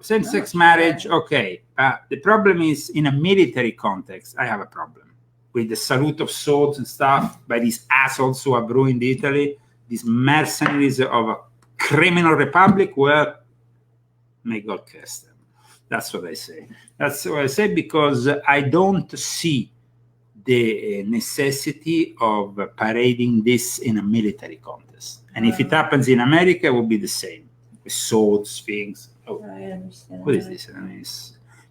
Speaker 1: same-sex marriage, okay. The problem is, in a military context, I have a problem with the salute of swords and stuff by these assholes who have ruined Italy, these mercenaries of a criminal republic. Well, may God curse them. That's what I say. That's what I say, because I don't see the necessity of parading this in a military contest. And if it happens in America, it will be the same. With swords, things. Oh,
Speaker 2: I understand.
Speaker 1: What is this? I mean,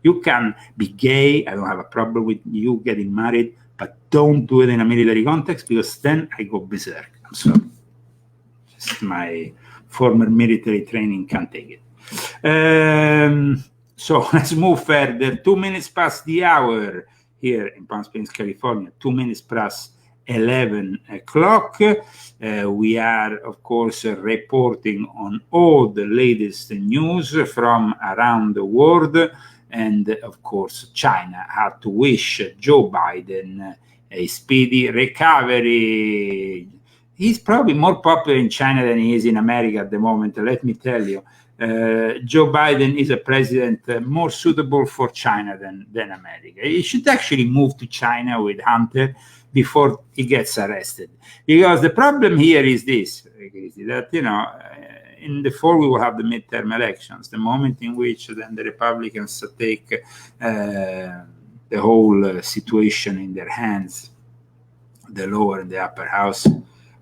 Speaker 1: you can be gay. I don't have a problem with you getting married, but don't do it in a military context, because then I go berserk. I'm sorry. Just my former military training can't take it. So let's move further. 2 minutes past the hour here in Palm Springs, California. 2 minutes past 11 o'clock. We are, of course, reporting on all the latest news from around the world. And, of course, China had to wish Joe Biden a speedy recovery. He's probably more popular in China than he is in America at the moment, let me tell you. Joe Biden is a president more suitable for China than America. He should actually move to China with Hunter before he gets arrested. Because the problem here is this, that, in the fall we will have the midterm elections, the moment in which then the Republicans take the whole situation in their hands, the lower and the upper house.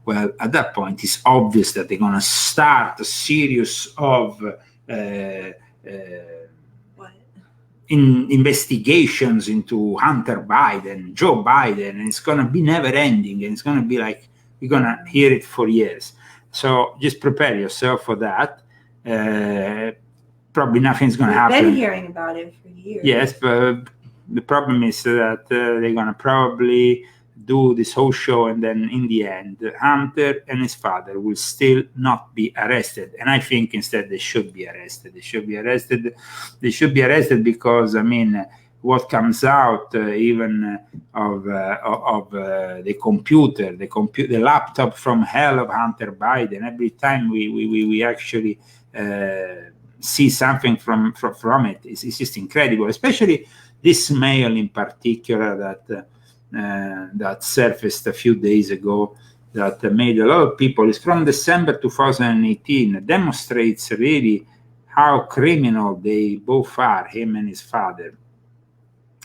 Speaker 1: Well, at that point, it's obvious that they're going to start a series of investigations into Hunter Biden, Joe Biden, and it's going to be never ending. And it's going to be like, we're going to hear it for years. So just prepare yourself for that. Probably nothing's going to happen.
Speaker 2: We've been hearing about it for years.
Speaker 1: Yes, but the problem is that they're going to probably do this whole show, and then in the end, Hunter and his father will still not be arrested. And I think instead they should be arrested. They should be arrested. They should be arrested because, I mean, what comes out even of the computer, the laptop from hell of Hunter Biden, every time we actually see something from it, it's just incredible. Especially this mail in particular that surfaced a few days ago, that made a lot of people. It's from December 2018. It demonstrates really how criminal they both are, him and his father.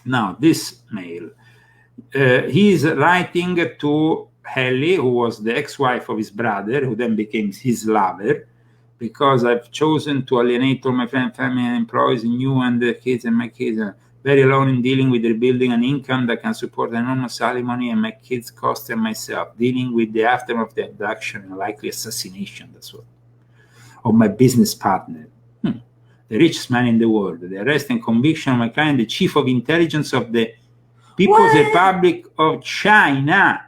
Speaker 1: Now, this mail, he's writing to Hallie, who was the ex-wife of his brother, who then became his lover, because I've chosen to alienate all my family and employees, and you and the kids, and my kids are very alone in dealing with rebuilding an income that can support enormous alimony and my kids' cost and myself, dealing with the aftermath of the abduction and likely assassination, that's what, of my business partner, the richest man in the world, the arrest and conviction of my client, the chief of intelligence of the People's Republic of China.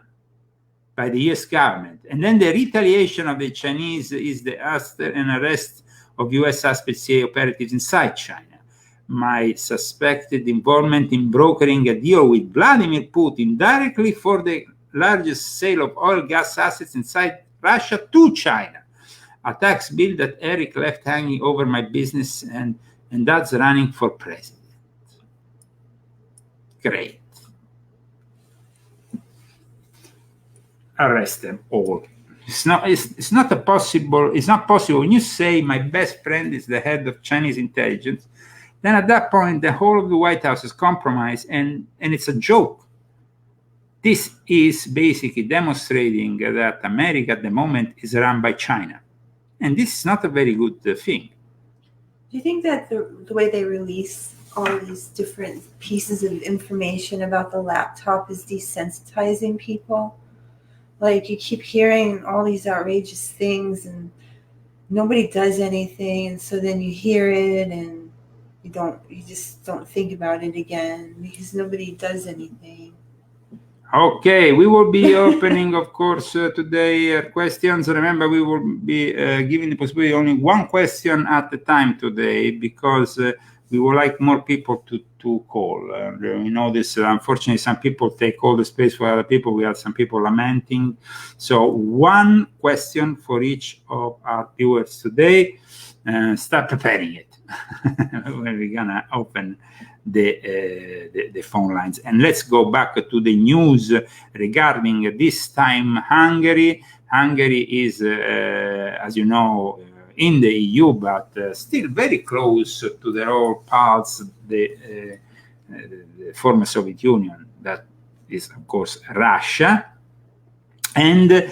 Speaker 1: by the US government. And then the retaliation of the Chinese is the arrest of US suspect CIA operatives inside China. My suspected involvement in brokering a deal with Vladimir Putin directly for the largest sale of oil gas assets inside Russia to China. A tax bill that Eric left hanging over my business, and that's running for president. Great. Arrest them all. It's not possible when you say my best friend is the head of Chinese intelligence, then at that point the whole of the White House is compromised, and it's a joke. This is basically demonstrating that America at the moment is run by China, and this is not a very good thing.
Speaker 2: Do you think that the way they release all these different pieces of information about the laptop is desensitizing people? Like, you keep hearing all these outrageous things and nobody does anything, and so then you hear it and you just don't think about it again because nobody does anything.
Speaker 1: Okay, we will be opening, of course, today questions. Remember, we will be giving the possibility only one question at a time today, because we would like more people to call. We know this, unfortunately, some people take all the space for other people. We have some people lamenting. So one question for each of our viewers today. Start preparing it. We're gonna open the phone lines, and let's go back to the news regarding this time Hungary. Hungary is, as you know, in the EU, but still very close to their old pals, the former Soviet Union, that is, of course, Russia. And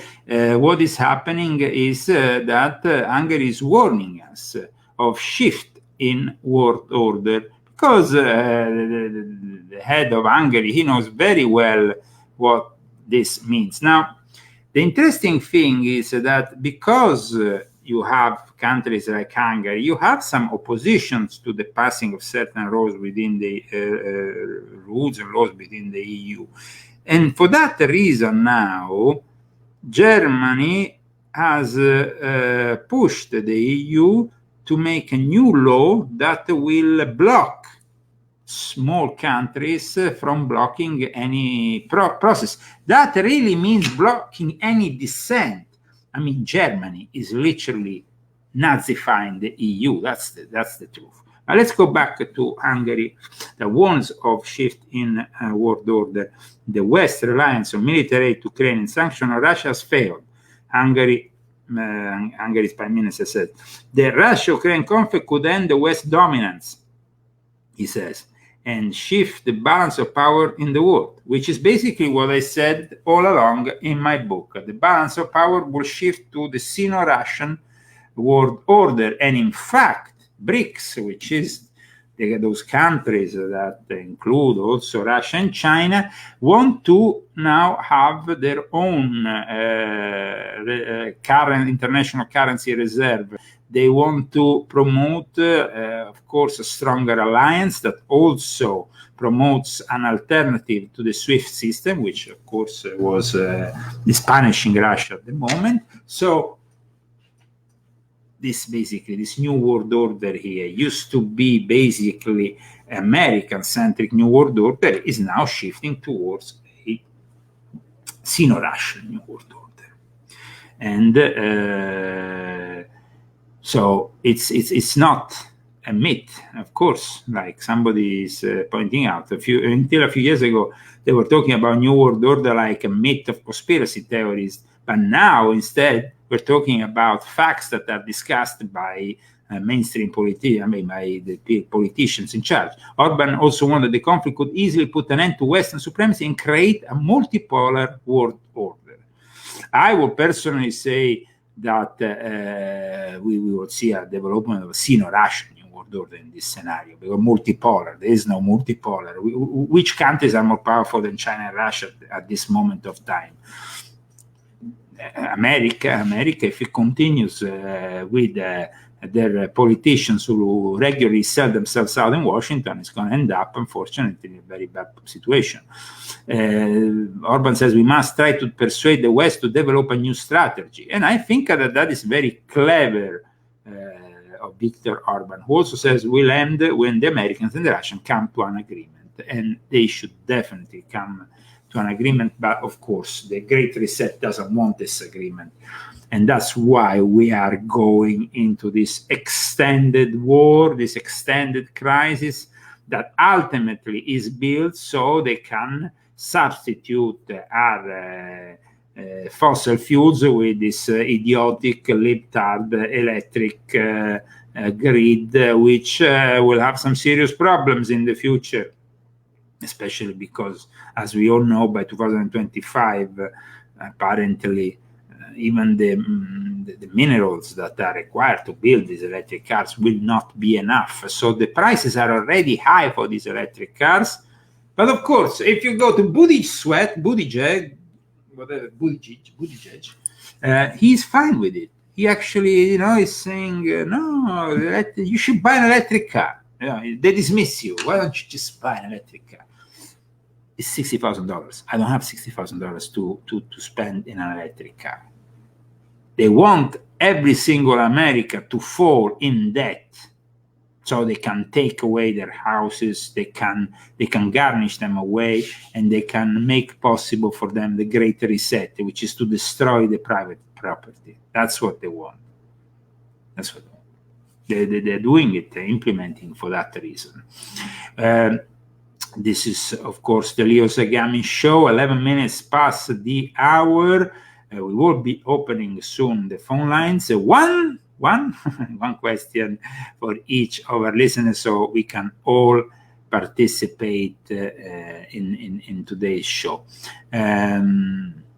Speaker 1: what is happening is that Hungary is warning us of shift in world order, because the head of Hungary, he knows very well what this means. Now, the interesting thing is that because you have countries like Hungary, you have some oppositions to the passing of certain laws within the rules and laws within the EU. And for that reason now, Germany has pushed the EU to make a new law that will block small countries from blocking any process. That really means blocking any dissent. I mean, Germany is literally Nazifying the EU. That's the truth. Now let's go back to Hungary, that warns of shift in world order. The West reliance on military aid to Ukraine and sanction on Russia has failed. Hungary's prime minister said the Russia-Ukraine conflict could end the West dominance, he says, and shift the balance of power in the world, which is basically what I said all along in my book. The balance of power will shift to the Sino-Russian world order, and in fact, BRICS, which is those countries that include also Russia and China, want to now have their own current international currency reserve. They want to promote, of course, a stronger alliance that also promotes an alternative to the SWIFT system, which, of course, is punishing Russia at the moment. So this new world order here used to be basically American-centric new world order, is now shifting towards a Sino-Russian new world order. And so it's not a myth, of course, like somebody is pointing out. Until a few years ago, they were talking about new world order like a myth of conspiracy theories. But now, instead, we're talking about facts that are discussed by mainstream politicians, by the politicians in charge. Orban also wanted the conflict could easily put an end to Western supremacy and create a multipolar world order. I would personally say that we will see a development of a Sino-Russian new world order in this scenario, because multipolar, there is no multipolar. Which countries are more powerful than China and Russia at this moment of time? America, if it continues with their politicians who regularly sell themselves out in Washington is going to end up, unfortunately, in a very bad situation. Orban says we must try to persuade the West to develop a new strategy. And I think that that is very clever of Viktor Orban, who also says we'll end when the Americans and the Russians come to an agreement. And they should definitely come to an agreement. But of course, the Great Reset doesn't want this agreement. And that's why we are going into this extended war, this extended crisis that ultimately is built so they can substitute our fossil fuels with this idiotic libtard electric grid, which will have some serious problems in the future, especially because, as we all know, by 2025, apparently, even the minerals that are required to build these electric cars will not be enough. So the prices are already high for these electric cars. But of course, if you go to Buttigieg, he's fine with it. He actually, is saying, no, you should buy an electric car. They dismiss you. Why don't you just buy an electric car? It's $60,000. I don't have $60,000 to spend in an electric car. They want every single American to fall in debt so they can take away their houses, they can garnish them away, and they can make possible for them the Great Reset, which is to destroy the private property. That's what they want. That's what they want. They're doing it, implementing for that reason. This is, of course, the Leo Zagami show, 11 minutes past the hour. We will be opening soon the phone lines. One question for each of our listeners, so we can all participate in today's show.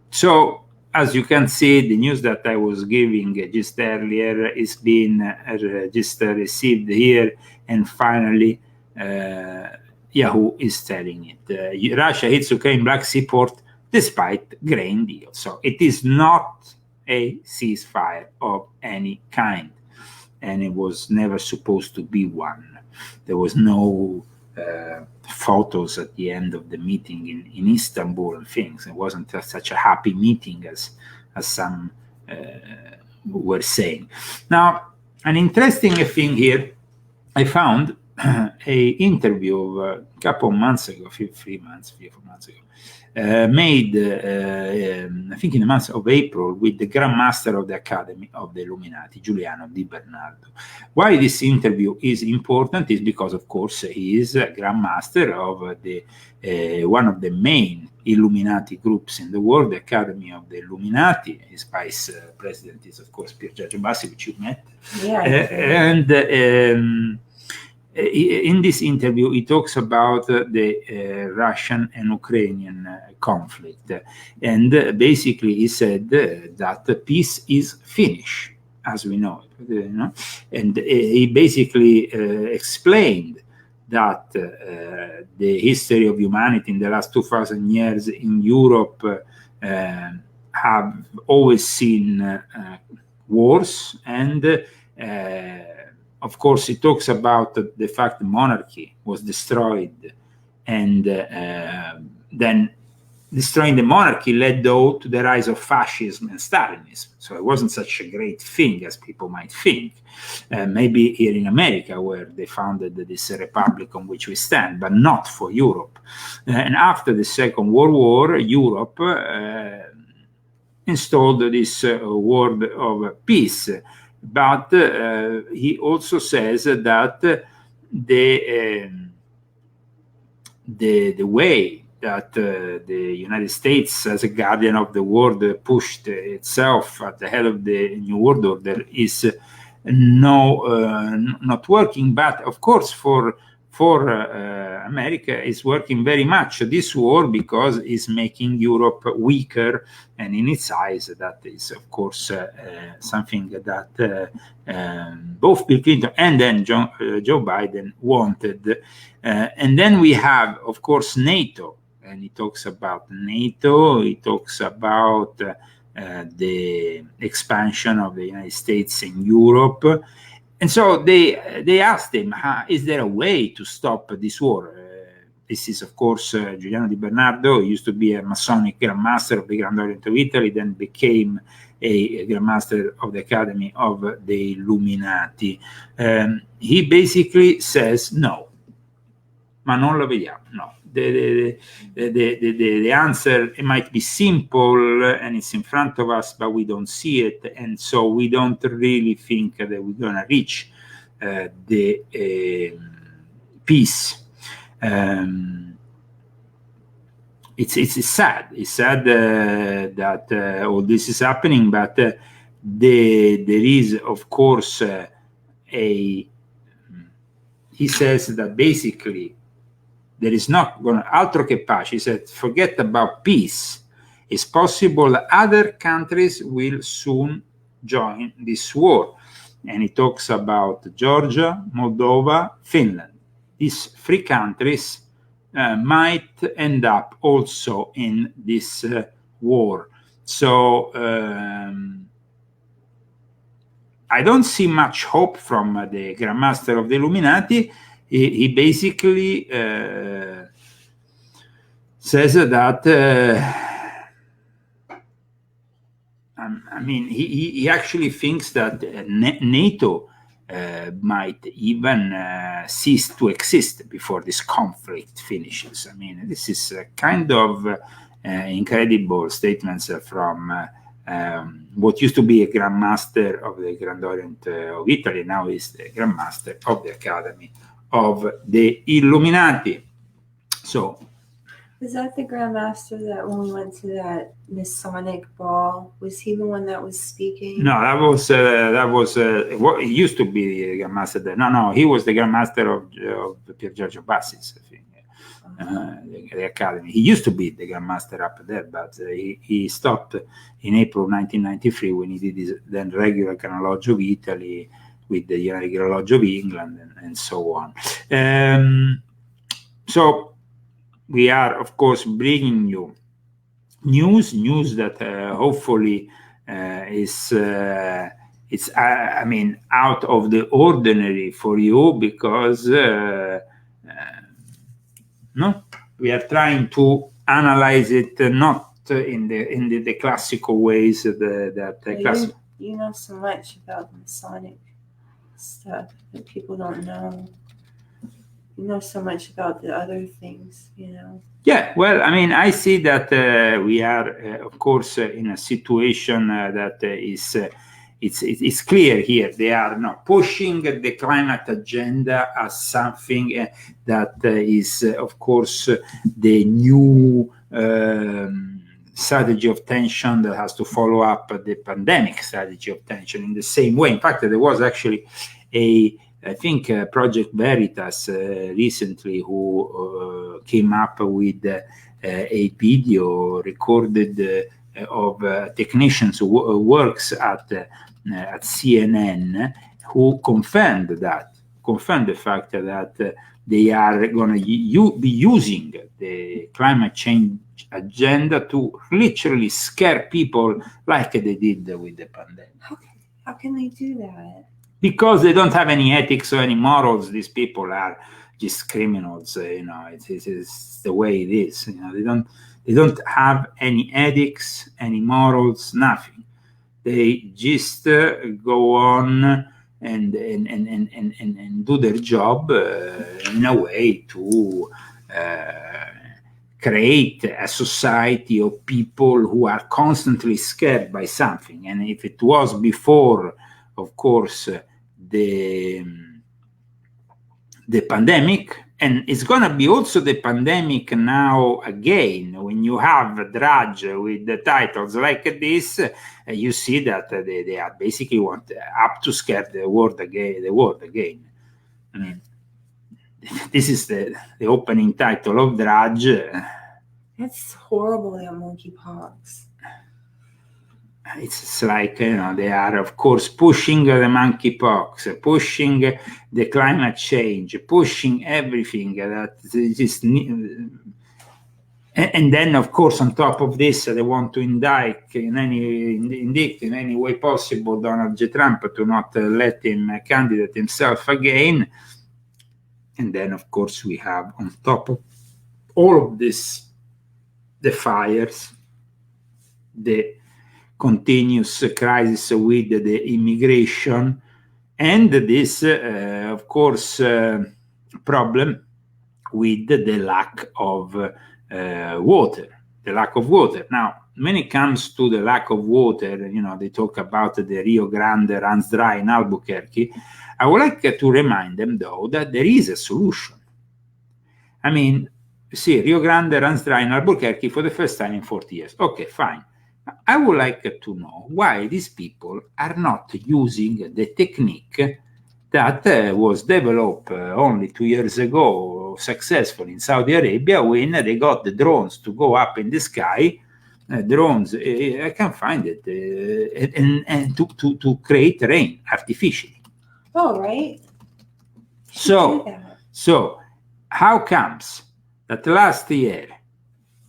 Speaker 1: So, as you can see, the news that I was giving just earlier is being just received here, and finally, Yahoo is telling it. Russia hits Ukraine Black Sea port despite grain deal. So it is not a ceasefire of any kind, and it was never supposed to be one. There was no photos at the end of the meeting in Istanbul and things. It wasn't such a happy meeting as some were saying. Now, an interesting thing here, I found a interview a couple of months ago, 3 or 4 months ago, made, I think in the month of April, with the Grand Master of the Academy of the Illuminati, Giuliano Di Bernardo. Why this interview is important is because, of course, he is a Grand Master of the one of the main Illuminati groups in the world, the Academy of the Illuminati. His vice president is, of course, Pier Giorgio Bassi, which you met. Yeah. In this interview, he talks about the Russian and Ukrainian conflict. And basically, he said that peace is finished, as we know it. And he basically explained that the history of humanity in the last 2,000 years in Europe have always seen wars, and of course, he talks about the fact the monarchy was destroyed, and then destroying the monarchy led, though, to the rise of fascism and Stalinism. So it wasn't such a great thing as people might think. Maybe here in America, where they founded this republic on which we stand, but not for Europe. And after the Second World War, Europe installed this word of peace. But he also says that the way that the United States, as a guardian of the world, pushed itself at the head of the New World Order is not working. But of course, for America, is working very much this war because it's making Europe weaker, and in its eyes, that is, of course, something that both Bill Clinton and then Joe Biden wanted. And then we have, of course, NATO, and he talks about NATO. He talks about the expansion of the United States in Europe. And so they asked him, is there a way to stop this war? This is, of course, Giuliano Di Bernardo. He used to be a Masonic Grand Master of the Grand Orient of Italy, then became a Grand Master of the Academy of the Illuminati. He basically says no. Ma non lo vediamo, no. The answer, it might be simple and it's in front of us, but we don't see it, and so we don't really think that we're going to reach the peace. It's sad. It's sad that all this is happening, but there is, of course, he says that basically there is not going to, altro che pace. He said, forget about peace. It's possible that other countries will soon join this war. And he talks about Georgia, Moldova, Finland. These three countries might end up also in this war. So I don't see much hope from the Grand Master of the Illuminati. He basically says that, I mean, he actually thinks that NATO might even cease to exist before this conflict finishes. I mean, this is kind of incredible statements from what used to be a Grand Master of the Grand Orient of Italy, now is the Grand Master of the Academy of the Illuminati. So,
Speaker 2: was that the Grand Master that when we went to that Masonic ball, was he the one that was speaking?
Speaker 1: No, that was what he used to be the Grand Master there. No, he was the Grand Master of Pier Giorgio Bassis, I think, the Academy. He used to be the Grand Master up there, but he stopped in April 1993 when he did his then regular Granologio of Italy with the Granologio of England and so on. So we are, of course, bringing you news that hopefully is it's I mean, out of the ordinary for you, because no, we are trying to analyze it not in the classical ways that
Speaker 2: you know so much about Masonic stuff that people don't know. You know so much about the other things, you know.
Speaker 1: Yeah, well, I mean, I see that we are, of course, in a situation that is, it's clear here. They are not pushing the climate agenda as something that is, of course, the new strategy of tension that has to follow up the pandemic strategy of tension in the same way. In fact, there was actually I think Project Veritas recently who came up with a video recorded of technicians who works at CNN, who confirmed the fact that they are going to be using the climate change agenda to literally scare people like they did with the pandemic.
Speaker 2: How can they do that?
Speaker 1: Because they don't have any ethics or any morals. These people are just criminals. You know, it's the way it is. You know, they don't have any ethics, any morals, nothing. They just go on and do their job in a way to create a society of people who are constantly scared by something. And if it was before, of course, the pandemic, and it's going to be also the pandemic now again, when you have Drudge with the titles like this, you see that they are basically up to scare the world again. I mean, this is the opening title of Drudge.
Speaker 2: That's horrible, that monkeypox.
Speaker 1: It's like, you know, they are, of course, pushing the monkeypox, pushing the climate change, pushing everything that just And then, of course, on top of this, they want to indict in any way possible Donald J. Trump to not let him candidate himself again. And then, of course, we have on top of all of this, the fires, the continuous crisis with the immigration, and this, of course, problem with the lack of water. Now, when it comes to the lack of water, they talk about the Rio Grande runs dry in Albuquerque. I would like to remind them, though, that there is a solution. I mean, see, Rio Grande runs dry in Albuquerque for the first time in 40 years. Okay, fine. I would like to know why these people are not using the technique that was developed only 2 years ago successfully in Saudi Arabia, when they got the drones to go up in the sky. Drones, I can find it, and to create rain artificially.
Speaker 2: Oh, right.
Speaker 1: So how comes that last year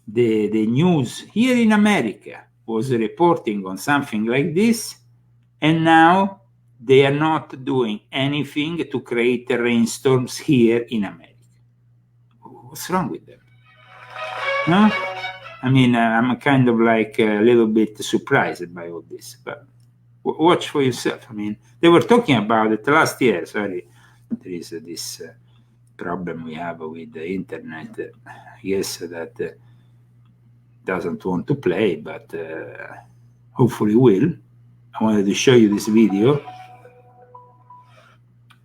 Speaker 1: the news here in America was reporting on something like this, and now they are not doing anything to create rainstorms here in America? What's wrong with them? No? I mean, I'm kind of like a little bit surprised by all this, but watch for yourself. I mean, they were talking about it last year. Sorry, there is this problem we have with the internet. Yes, that doesn't want to play, but hopefully will. I wanted to show you this video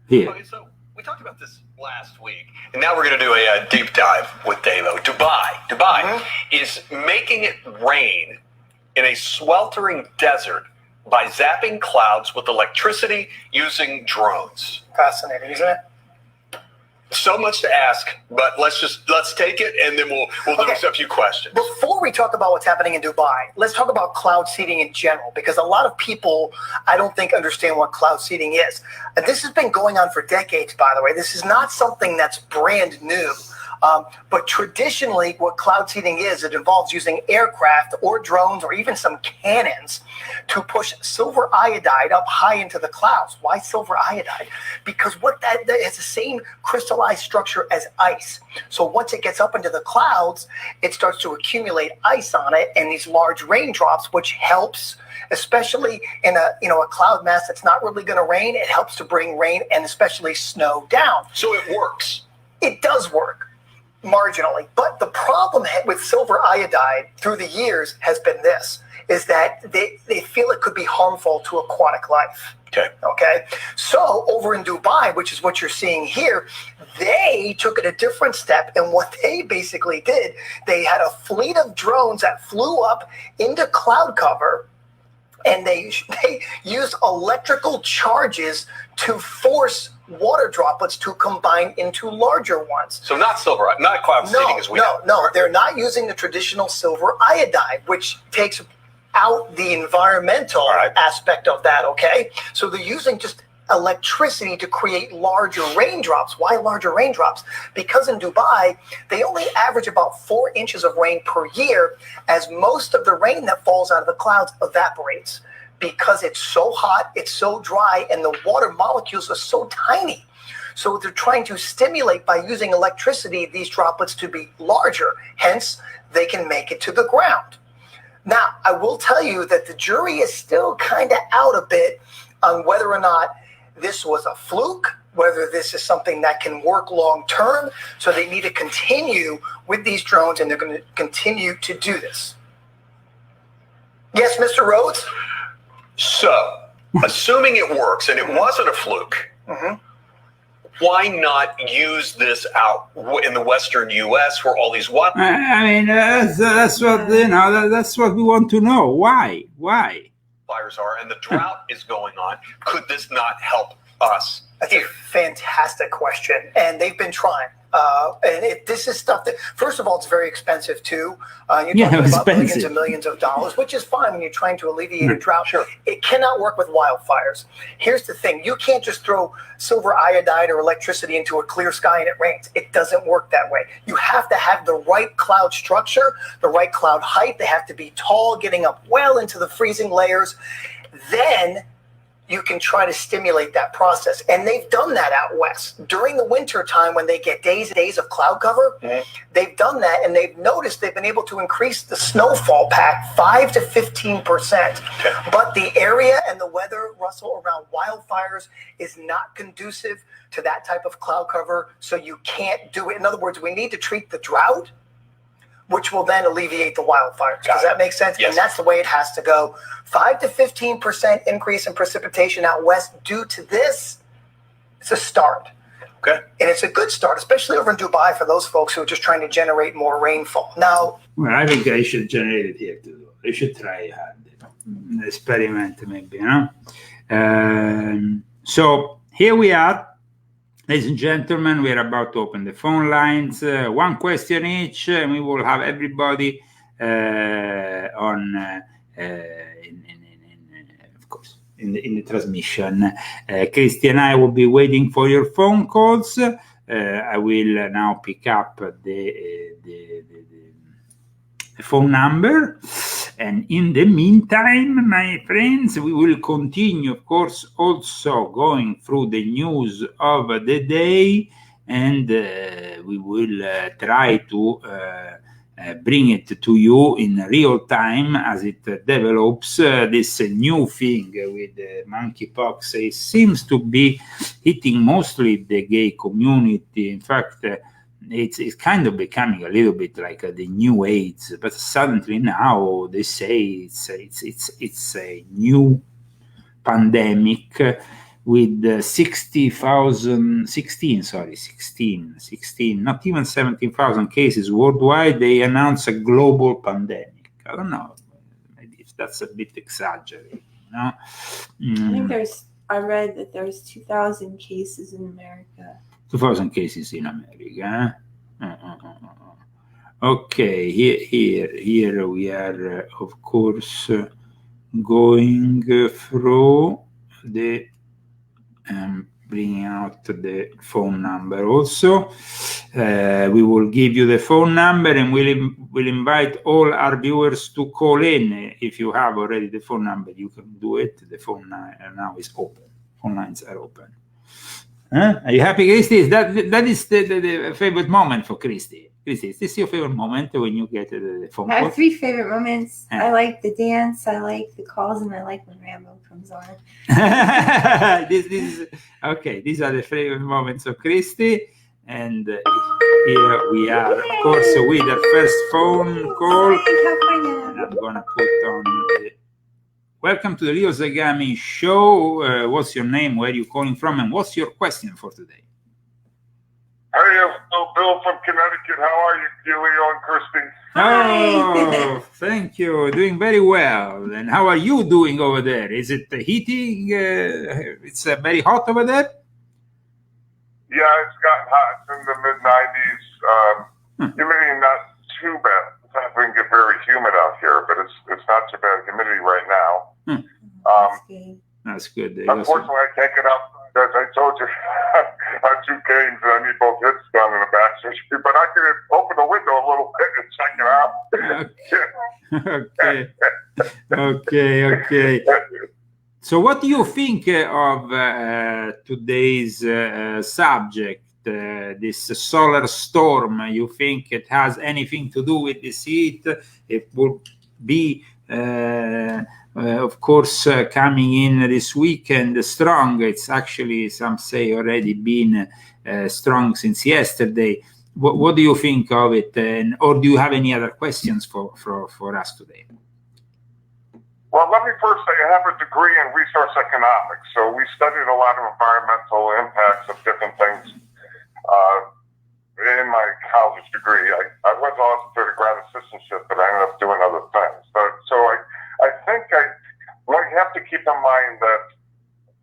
Speaker 1: here.
Speaker 3: Okay, so we talked about this last week, and now we're going to do a deep dive with Davo. Dubai is making it rain in a sweltering desert by zapping clouds with electricity using drones.
Speaker 11: Fascinating, isn't it?
Speaker 3: So much to ask, but let's take it, and then we'll do a few questions.
Speaker 11: Before we talk about what's happening in Dubai, let's talk about cloud seeding in general, because a lot of people, I don't think, understand what cloud seeding is. And this has been going on for decades, by the way. This is not something that's brand new. But traditionally, what cloud seeding is, it involves using aircraft or drones or even some cannons to push silver iodide up high into the clouds. Why silver iodide? Because that has the same crystallized structure as ice. So once it gets up into the clouds, it starts to accumulate ice on it and these large raindrops, which helps, especially in a cloud mass that's not really going to rain. It helps to bring rain and especially snow down.
Speaker 3: So it works.
Speaker 11: It does work. Marginally. But the problem with silver iodide through the years has been this, is that they feel it could be harmful to aquatic life. Okay. So over in Dubai, which is what you're seeing here, they took it a different step. And what they basically did, they had a fleet of drones that flew up into cloud cover, and they used electrical charges to force water droplets to combine into larger ones.
Speaker 3: So not cloud seeding as we know.
Speaker 11: No, they're not using the traditional silver iodide, which takes out the environmental aspect of that, okay? So they're using just electricity to create larger raindrops. Why larger raindrops? Because in Dubai, they only average about 4 inches of rain per year, as most of the rain that falls out of the clouds evaporates. Because it's so hot, it's so dry, and the water molecules are so tiny. So they're trying to stimulate by using electricity these droplets to be larger. Hence, they can make it to the ground. Now, I will tell you that the jury is still kind of out a bit on whether or not this was a fluke, whether this is something that can work long term. So they need to continue with these drones, and they're going to continue to do this. Yes, Mr. Rhodes?
Speaker 3: So, assuming it works and it wasn't a fluke, why not use this out in the Western U.S. where all these what?
Speaker 1: I mean, that's what that's what we want to know. Why?
Speaker 3: Fires are, and the drought is going on. Could this not help us
Speaker 11: That's a fantastic question, and they've been trying. This is stuff that, first of all, it's very expensive too. You're talking about millions and millions of dollars, which is fine when you're trying to alleviate a drought. Sure. It cannot work with wildfires. Here's the thing. You can't just throw silver iodide or electricity into a clear sky and it rains. It doesn't work that way. You have to have the right cloud structure, the right cloud height. They have to be tall, getting up well into the freezing layers. Then you can try to stimulate that process. And they've done that out west. During the winter time when they get days and days of cloud cover, they've done that, and they've noticed they've been able to increase the snowfall pack 5 to 15%. But the area and the weather, Russell, around wildfires is not conducive to that type of cloud cover, so you can't do it. In other words, we need to treat the drought, which will then alleviate the wildfires. Does that make sense? Yes. And that's the way it has to go. 5 to 15% increase in precipitation out west due to this. It's a start. Okay. And it's a good start, especially over in Dubai for those folks who are just trying to generate more rainfall. Now,
Speaker 1: well, I think I should generate it here too. I should try hard. Experiment maybe, so here we are. Ladies and gentlemen, we are about to open the phone lines. One question each, and we will have everybody on, of course, in the transmission. Christy and I will be waiting for your phone calls. I will now pick up the phone number. And in the meantime, my friends, we will continue, of course, also going through the news of the day, and we will try to bring it to you in real time as it develops. This new thing with monkeypox, it seems to be hitting mostly the gay community. In fact, it's kind of becoming a little bit like the new AIDS, but suddenly now they say it's a new pandemic with 16, not even 17,000 cases worldwide. They announce a global pandemic. I don't know, maybe if that's a bit exaggerated. I
Speaker 2: think I read that there's 2,000 cases in America.
Speaker 1: 2,000 cases in America. Okay, here we are, of course, going through the bringing out the phone number also. We will give you the phone number, and we'll invite all our viewers to call in. If you have already the phone number, you can do it. The phone now is open. Phone lines are open. Are you happy, Christy? That is the favorite moment for Christy. Christy, is this your favorite moment when you get the phone call?
Speaker 2: I have 3 favorite moments. I like the dance, I like the calls, and I like when Rambo comes on.
Speaker 1: This is okay. These are the favorite moments of Christy, and here we are, of course, with the first phone call. And I'm gonna put on the. Welcome to the Leo Zagami Show. What's your name? Where are you calling from? And what's your question for today?
Speaker 12: Hey, Bill from Connecticut. How are you, Leo and Christy?
Speaker 1: Oh, thank you. Doing very well. And how are you doing over there? Is it heating? It's very hot over there?
Speaker 12: Yeah, it's gotten hot. It's in the mid-90s. Humidity not too bad. It's not going to get very humid out here, but it's not too bad humidity right now.
Speaker 1: That's good.
Speaker 12: Unfortunately, I can't get out. As I told you, I have 2 games and I need both hits down in the back. But I can open the window a little bit and check it out.
Speaker 1: Okay. So what do you think of today's subject, this solar storm? You think it has anything to do with this heat? It will be... of course, coming in this weekend strong. It's actually, some say, already been strong since yesterday. What do you think of it? Or do you have any other questions for us today?
Speaker 12: Well, let me first say I have a degree in resource economics. So we studied a lot of environmental impacts of different things in my college degree. I was also through the grad assistantship, but I ended up doing other things. So I think we have to keep in mind that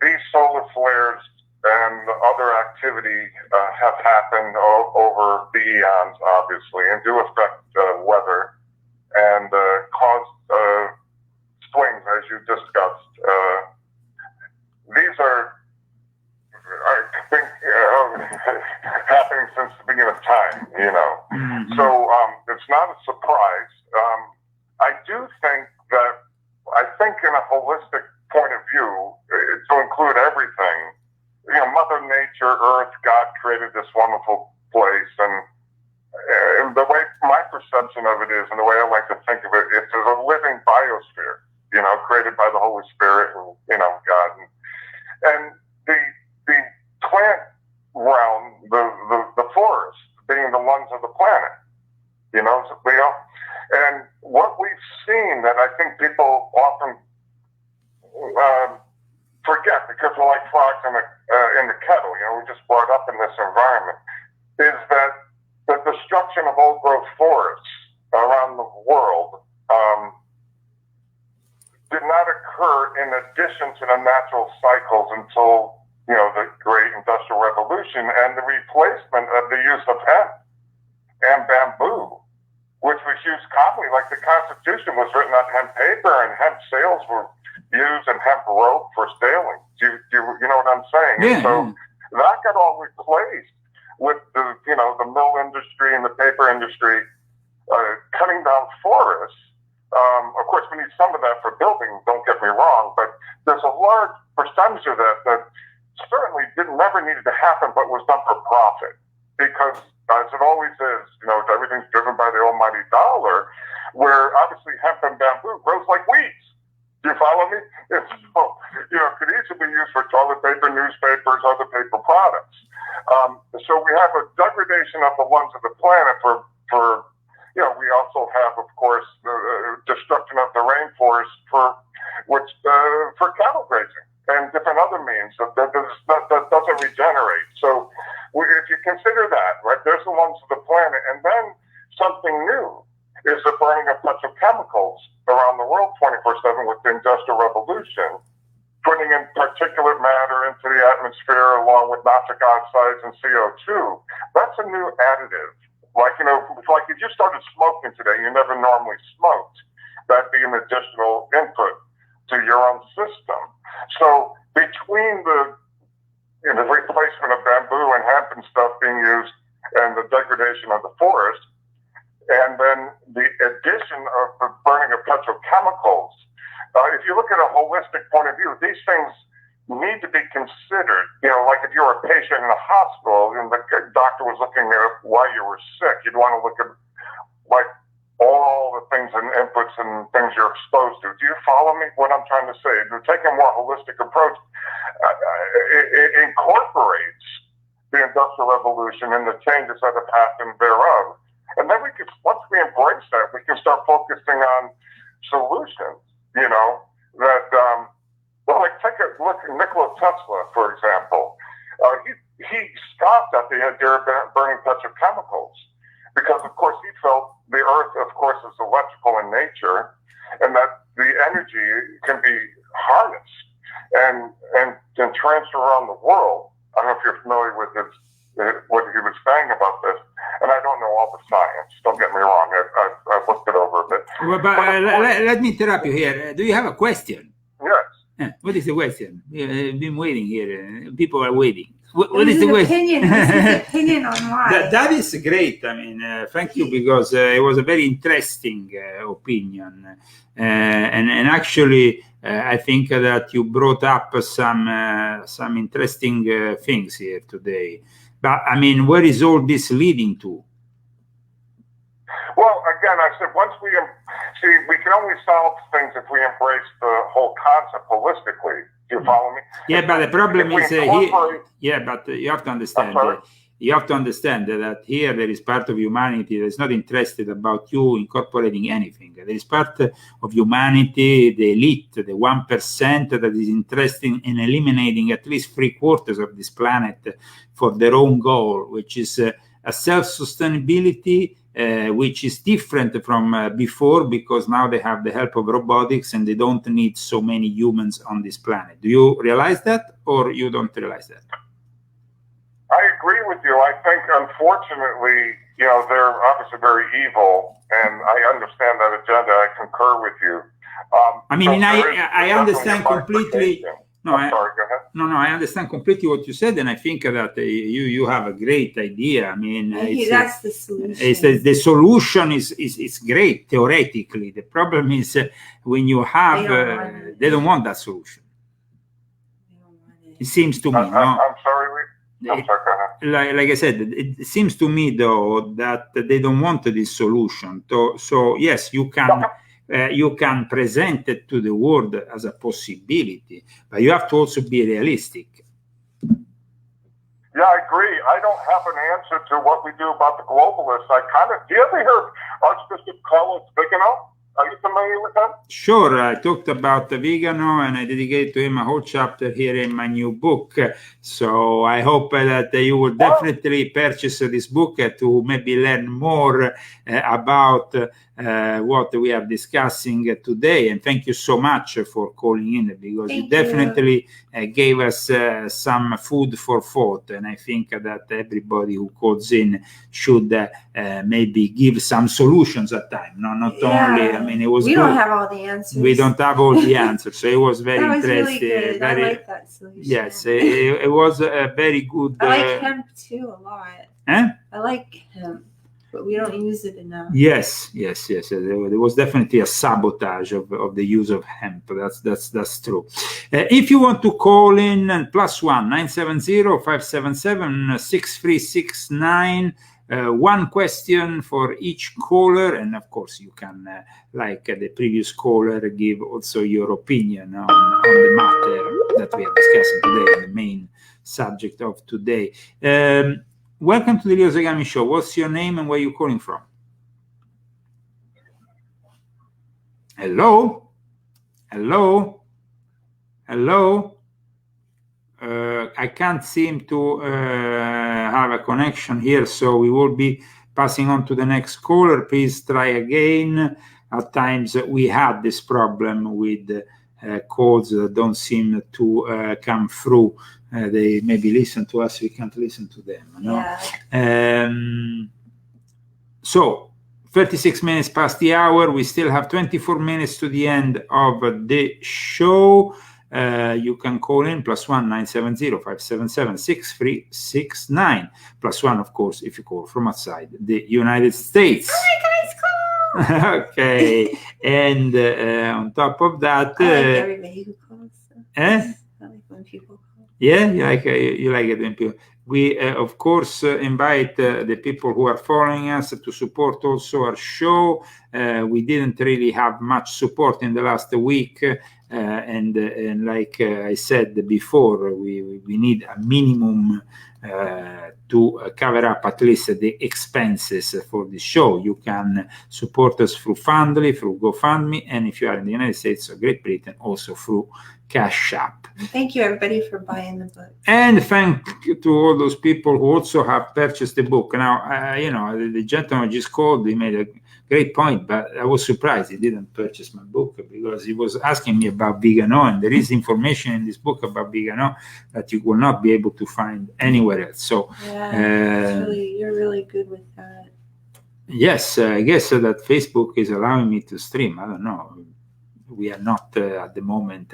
Speaker 12: these solar flares and other activity have happened over the eons, obviously, and do affect weather and cause swings, as you discussed. These are, I think, happening since the beginning of time, you know. Mm-hmm. So it's not a surprise. I do think that, in a holistic point of view, to include everything, you know, Mother Nature, Earth, God created this wonderful place, and the way my perception of it is, and the way I like to think of it, it's a living biosphere, you know, created by the Holy Spirit and, you know, God. And the plant realm, the forest, being the lungs of the planet, you know, and what we've seen that I think people often forget, because we're like frogs in the kettle, you know, we're just brought up in this environment, is that the destruction of old growth forests around the world did not occur in addition to the natural cycles until, you know, the great industrial revolution and the replacement of the use of hemp and bamboo, which was used commonly. Like the Constitution was written on hemp paper, and hemp sails were used and hemp rope for sailing. Do you know what I'm saying?
Speaker 1: Yeah.
Speaker 12: And so that got all replaced with the, you know, the mill industry and the paper industry cutting down forests. Of course, we need some of that for building, don't get me wrong, but there's a large percentage of that certainly never needed to happen, but was done for profit. Because, as it always is, you know, everything's driven by the almighty dollar, where obviously hemp and bamboo grows like weeds. Do you follow me? It's, you know, it could easily be used for toilet paper, newspapers, other paper products. So we have a degradation of the lungs of the planet for you know, we also have, of course, destruction of the rainforest for cattle grazing and different other means that doesn't regenerate. So if you consider that, right, there's the lungs of the planet, and then something new is the burning of petrochemicals around the world 24/7 with the Industrial Revolution, putting in particulate matter into the atmosphere along with nitric oxides and CO2. That's a new additive. Like, you know, like if you started smoking today, you never normally smoked. That'd be an additional input to your own system. So between the replacement of bamboo and hemp and stuff being used and the degradation of the forest, and then the addition of the burning of petrochemicals, if you look at a holistic point of view, these things need to be considered. You know, like if you're a patient in a hospital and the doctor was looking at why you were sick, you'd want to look at like all the things and inputs and things you're exposed to. Do you follow me? What I'm trying to say, to take a more holistic approach, it incorporates the Industrial Revolution and the changes that have happened thereof. And then once we embrace that, we can start focusing on solutions, you know, that, well, like take a look at Nikola Tesla, for example. He scoffed at the idea of burning petrochemicals because, of course, he felt the Earth, of course, is electrical in nature, and that the energy can be harnessed and transferred around the world. I don't know if you're familiar with what he was saying about this, and I don't know all the science. Don't get me wrong. I've looked it over a bit.
Speaker 1: Well, but let me interrupt you here. Do you have a question?
Speaker 12: Yes.
Speaker 1: What is the question? I've been waiting here. People are waiting. What is the question?
Speaker 2: What's his opinion on why?
Speaker 1: That is great. I mean, thank you, because it was a very interesting opinion. And actually, I think that you brought up some interesting things here today. But, I mean, where is all this leading to?
Speaker 12: Well, again, I said once we can only solve things if we embrace the whole concept holistically. Do you follow me?
Speaker 1: Yeah, but the problem is but you have to understand. You have to understand that here there is part of humanity that is not interested about you incorporating anything. There is part of humanity, the elite, the 1% that is interested in eliminating at least 3/4 of this planet for their own goal, which is a self-sustainability, which is different from before, because now they have the help of robotics and they don't need so many humans on this planet. Do you realize that, or you don't realize that?
Speaker 12: with you. I think, unfortunately, they're obviously very evil, and I understand that agenda. I concur with you.
Speaker 1: I understand completely. No,
Speaker 12: I'm sorry, go ahead.
Speaker 1: No, I understand completely what you said, and I think that you have a great idea. I mean,
Speaker 2: that's the solution.
Speaker 1: The solution is great theoretically. The problem is when you have, they don't want that solution. It seems to me.
Speaker 12: I'm sorry, go ahead.
Speaker 1: Like I said, it seems to me though that they don't want this solution. So yes, you can present it to the world as a possibility, but you have to also be realistic.
Speaker 12: Yeah, I agree. I don't have an answer to what we do about the globalists. Do you ever hear Archbishop Carlos Vigano? Are you familiar with him?
Speaker 1: Sure. I talked about Vigano, and I dedicated to him a whole chapter here in my new book. So I hope that you will definitely purchase this book to maybe learn more about what we are discussing today. And thank you so much for calling in, because you definitely gave us some food for thought. And I think that everybody who calls in should maybe give some solutions at time. Not only, it was.
Speaker 2: We don't have all the answers.
Speaker 1: We don't have all the answers. So it was very interesting.
Speaker 2: Really good. I like that solution.
Speaker 1: Yes, it was a very good.
Speaker 2: I like hemp too a lot. I like hemp, but we don't use it enough. Yes.
Speaker 1: There was definitely a sabotage of the use of hemp. That's true. If you want to call in, +1 970 577 6369. One question for each caller, and of course you can, like the previous caller, give also your opinion on the matter that we are discussing today, the main subject of today. Welcome to the Leo Zagami Show. What's your name and where are you calling from? Hello? I can't seem to have a connection here, so we will be passing on to the next caller. Please try again. At times we had this problem with calls that don't seem to come through. They maybe listen to us, we can't listen to them.
Speaker 2: Yeah.
Speaker 1: So 36 minutes past the hour. We still have 24 minutes to the end of the show. You can call in +1 970 577 6369. +1, of course, if you call from outside the United States.
Speaker 2: Oh my God, it's cool.
Speaker 1: Okay. And on top of that,
Speaker 2: I like everybody who calls. I like when people call.
Speaker 1: Yeah, you like it when people. We, of course, invite the people who are following us to support also our show. We didn't really have much support in the last week. And like I said before, we need a minimum to cover up at least the expenses for the show. You can support us through Fundly, through GoFundMe, and if you are in the United States or Great Britain, also through Cash App.
Speaker 2: Thank you, everybody, for buying the book.
Speaker 1: And thank you to all those people who also have purchased the book. Now, the gentleman just called, he made a great point, but I was surprised he didn't purchase my book, because he was asking me about Vigano, and there is information in this book about Vigano that you will not be able to find anywhere else. So,
Speaker 2: you're really good with that.
Speaker 1: Yes, I guess that Facebook is allowing me to stream. I don't know. We are not at the moment.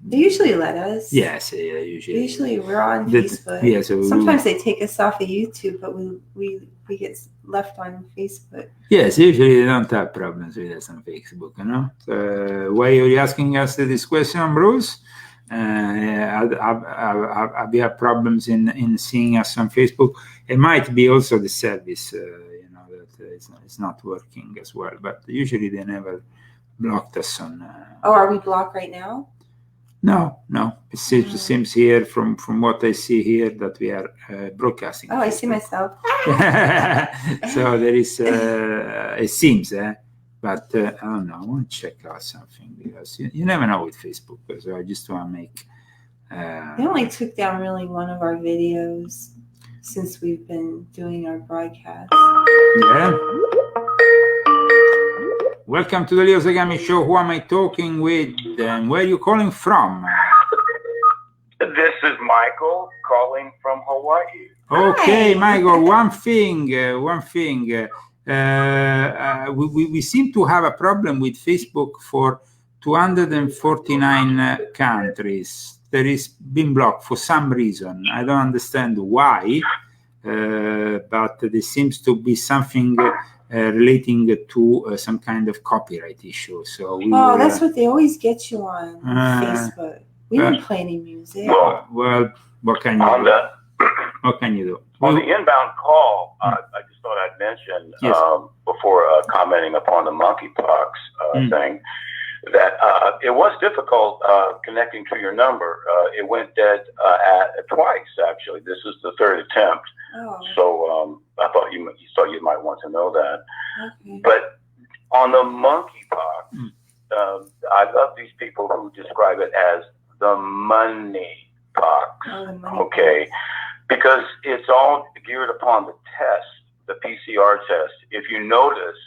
Speaker 2: They usually let us.
Speaker 1: Yes, usually.
Speaker 2: Usually we're on Facebook.
Speaker 1: Yeah, so
Speaker 2: sometimes they take us off of YouTube, but we get left on Facebook.
Speaker 1: Yes, usually they don't have problems with us on Facebook, So why are you asking us this question, Bruce? Have you have problems in seeing us on Facebook? It might be also the service, that it's not working as well. But usually they never blocked us on.
Speaker 2: Are we blocked right now?
Speaker 1: No. It seems here from what I see here that we are broadcasting.
Speaker 2: Oh, I see myself.
Speaker 1: So there is. It seems, but I don't know. I want to check out something, because you never know with Facebook. So I just want to make.
Speaker 2: They only took down really one of our videos since we've been doing our broadcast.
Speaker 1: Yeah. Welcome to the Leo Zagami Show. Who am I talking with, and where are you calling from?
Speaker 13: This is Michael calling from Hawaii.
Speaker 1: Okay, Michael. One thing. We seem to have a problem with Facebook for 249 countries. There is been blocked for some reason. I don't understand why, but there seems to be something relating to some kind of copyright issue. So
Speaker 2: that's what they always get you on Facebook. We don't play any music.
Speaker 1: Well, what can you do? What can you do?
Speaker 13: On the inbound call, I just thought I'd mention before commenting upon the monkeypox thing that it was difficult connecting to your number. It went dead twice, actually. This is the third attempt.
Speaker 2: Oh.
Speaker 13: So I thought you might want to know that.
Speaker 2: Okay.
Speaker 13: But on the monkeypox, I love these people who describe it as the money pox. Okay. Because it's all geared upon the test, the PCR test. If you notice,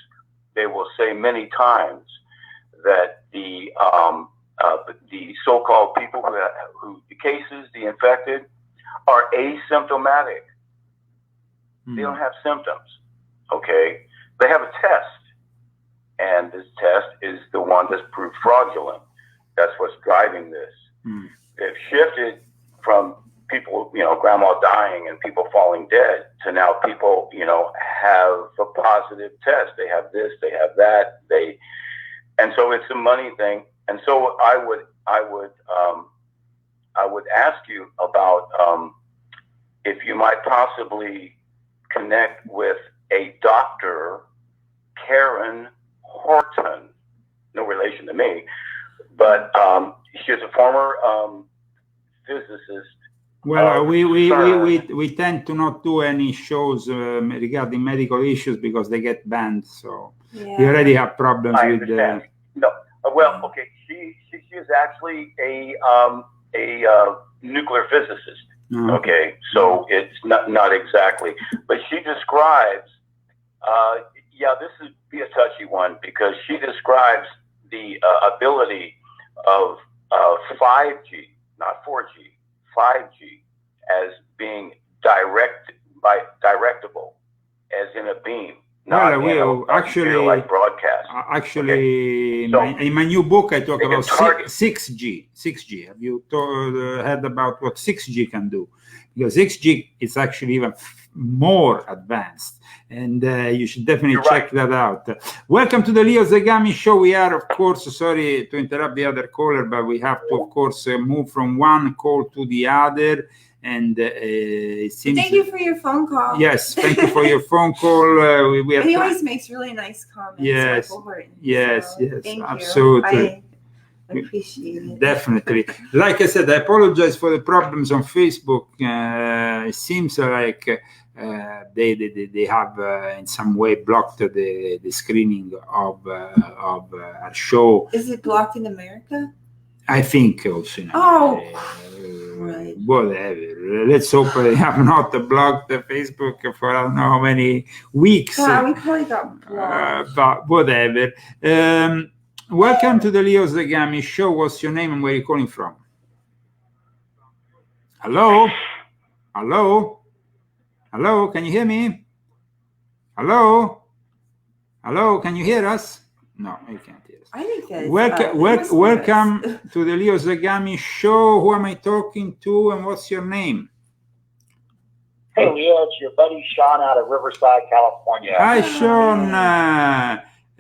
Speaker 13: they will say many times that the so-called people who the cases, the infected, are asymptomatic. They don't have symptoms. Okay, they have a test, and this test is the one that's proved fraudulent. That's what's driving this. They've shifted from people, grandma dying and people falling dead to now people, have a positive test. They have this, they have that, and so it's a money thing. And so I would ask you about if you might possibly connect with a Dr. Karen Horton, no relation to me, but she's a former physicist.
Speaker 1: Well, we tend to not do any shows regarding medical issues because they get banned. So we already have problems with.
Speaker 13: No, well, okay. She is actually a nuclear physicist. Okay, so it's not exactly, but she describes. This would be a touchy one because she describes the ability of 5G, not 4G. 5G as being directable, as in a beam.
Speaker 1: Actually,
Speaker 13: broadcast.
Speaker 1: Actually, in my new book, I talk about 6G. 6G. Have you heard about what 6G can do? Because 6G is actually even more advanced, and you should definitely check that out. Welcome to the Leo Zagami Show. We are, of course, sorry to interrupt the other caller, but we have to, of course, move from one call to the other. And it seems.
Speaker 2: Thank you for your phone call.
Speaker 1: Yes, thank you for your phone call.
Speaker 2: He always makes really nice comments.
Speaker 1: Yes,
Speaker 2: Horton,
Speaker 1: yes,
Speaker 2: thank
Speaker 1: absolutely.
Speaker 2: I appreciate it.
Speaker 1: Definitely. Like I said, I apologize for the problems on Facebook. It seems like they have in some way blocked the screening of our show.
Speaker 2: Is it blocked in America?
Speaker 1: I think also.
Speaker 2: Right.
Speaker 1: Whatever. Let's hope they have not blocked the Facebook for I don't know how many weeks.
Speaker 2: Yeah, we probably got blocked.
Speaker 1: But whatever. Welcome to the Leo Zagami Show. What's your name and where are you calling from? Hello? Hello? Hello? Can you hear me? Hello? Hello? Can you hear us? No, you can't hear us.
Speaker 2: I think that
Speaker 1: welcome to the Leo Zagami Show. Who am I talking to and what's your name?
Speaker 14: Hey, Leo, it's your buddy Sean out of Riverside, California.
Speaker 1: Hi, Sean.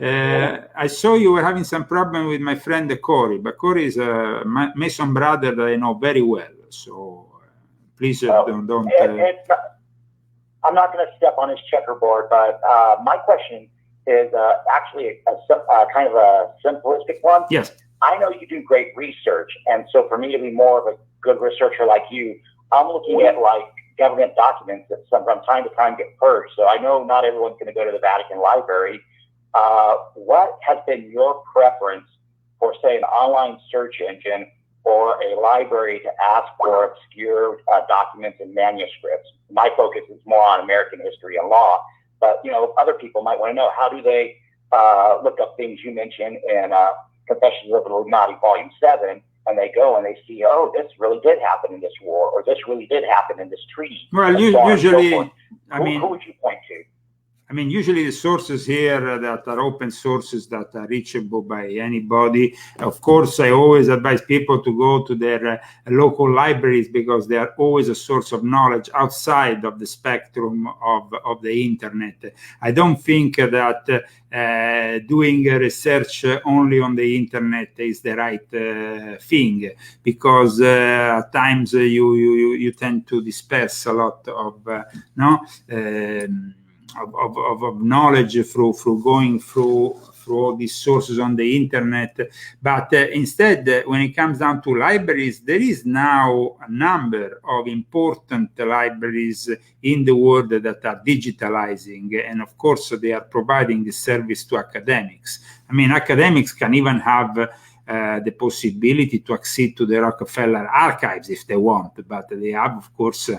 Speaker 1: I saw you were having some problem with my friend Corey, but Corey is a Mason brother that I know very well. So please don't.
Speaker 14: I'm not going to step on his checkerboard, but my question is actually a kind of a simplistic one.
Speaker 1: Yes.
Speaker 14: I know you do great research, and so for me to be more of a good researcher like you, I'm looking at like government documents that from time to time get purged. So I know not everyone's going to go to the Vatican Library. What has been your preference for, say, an online search engine or a library to ask for obscure documents and manuscripts? My focus is more on American history and law, but other people might want to know, how do they look up things you mentioned in Confessions of the Illuminati, Volume 7, and they go and they see, oh, this really did happen in this war, or this really did happen in this treaty.
Speaker 1: Well, usually,
Speaker 14: who would you point to?
Speaker 1: I mean, usually the sources here that are open sources that are reachable by anybody. Of course, I always advise people to go to their local libraries because they are always a source of knowledge outside of the spectrum of the internet. I don't think that doing research only on the internet is the right thing, because at times you tend to disperse a lot of of knowledge through going through all these sources on the internet. But instead, when it comes down to libraries, there is now a number of important libraries in the world that are digitalizing, and of course they are providing the service to academics. I mean, academics can even have the possibility to accede to the Rockefeller archives if they want, but they have, of course,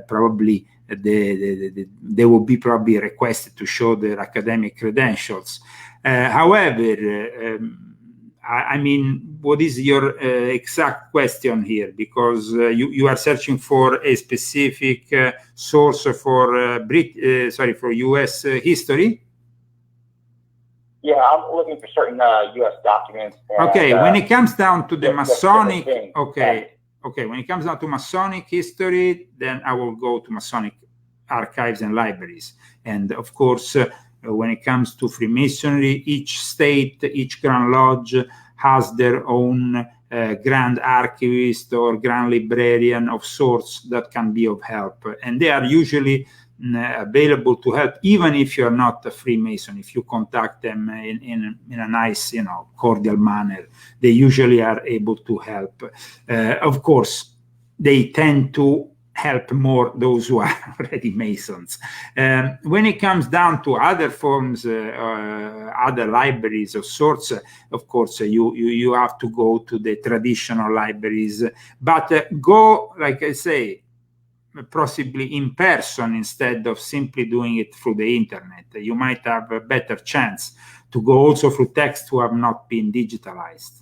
Speaker 1: probably they will be probably requested to show their academic credentials. However, I mean, what is your exact question here? Because you are searching for a specific source for for U.S. history.
Speaker 14: Yeah, I'm looking for certain U.S. documents. And,
Speaker 1: okay, when it comes down to the Masonic, when it comes down to Masonic history, then I will go to Masonic archives and libraries. And of course, when it comes to Freemasonry, each state, each Grand Lodge has their own Grand Archivist or Grand Librarian of sorts that can be of help. And they are usually available to help, even if you're not a Freemason. If you contact them in a nice, cordial manner, they usually are able to help. Of course, they tend to help more those who are already Masons. When it comes down to other forms, other libraries of sorts, of course, you have to go to the traditional libraries, but go, like I say, possibly in person instead of simply doing it through the internet. You might have a better chance to go also through texts who have not been digitalized.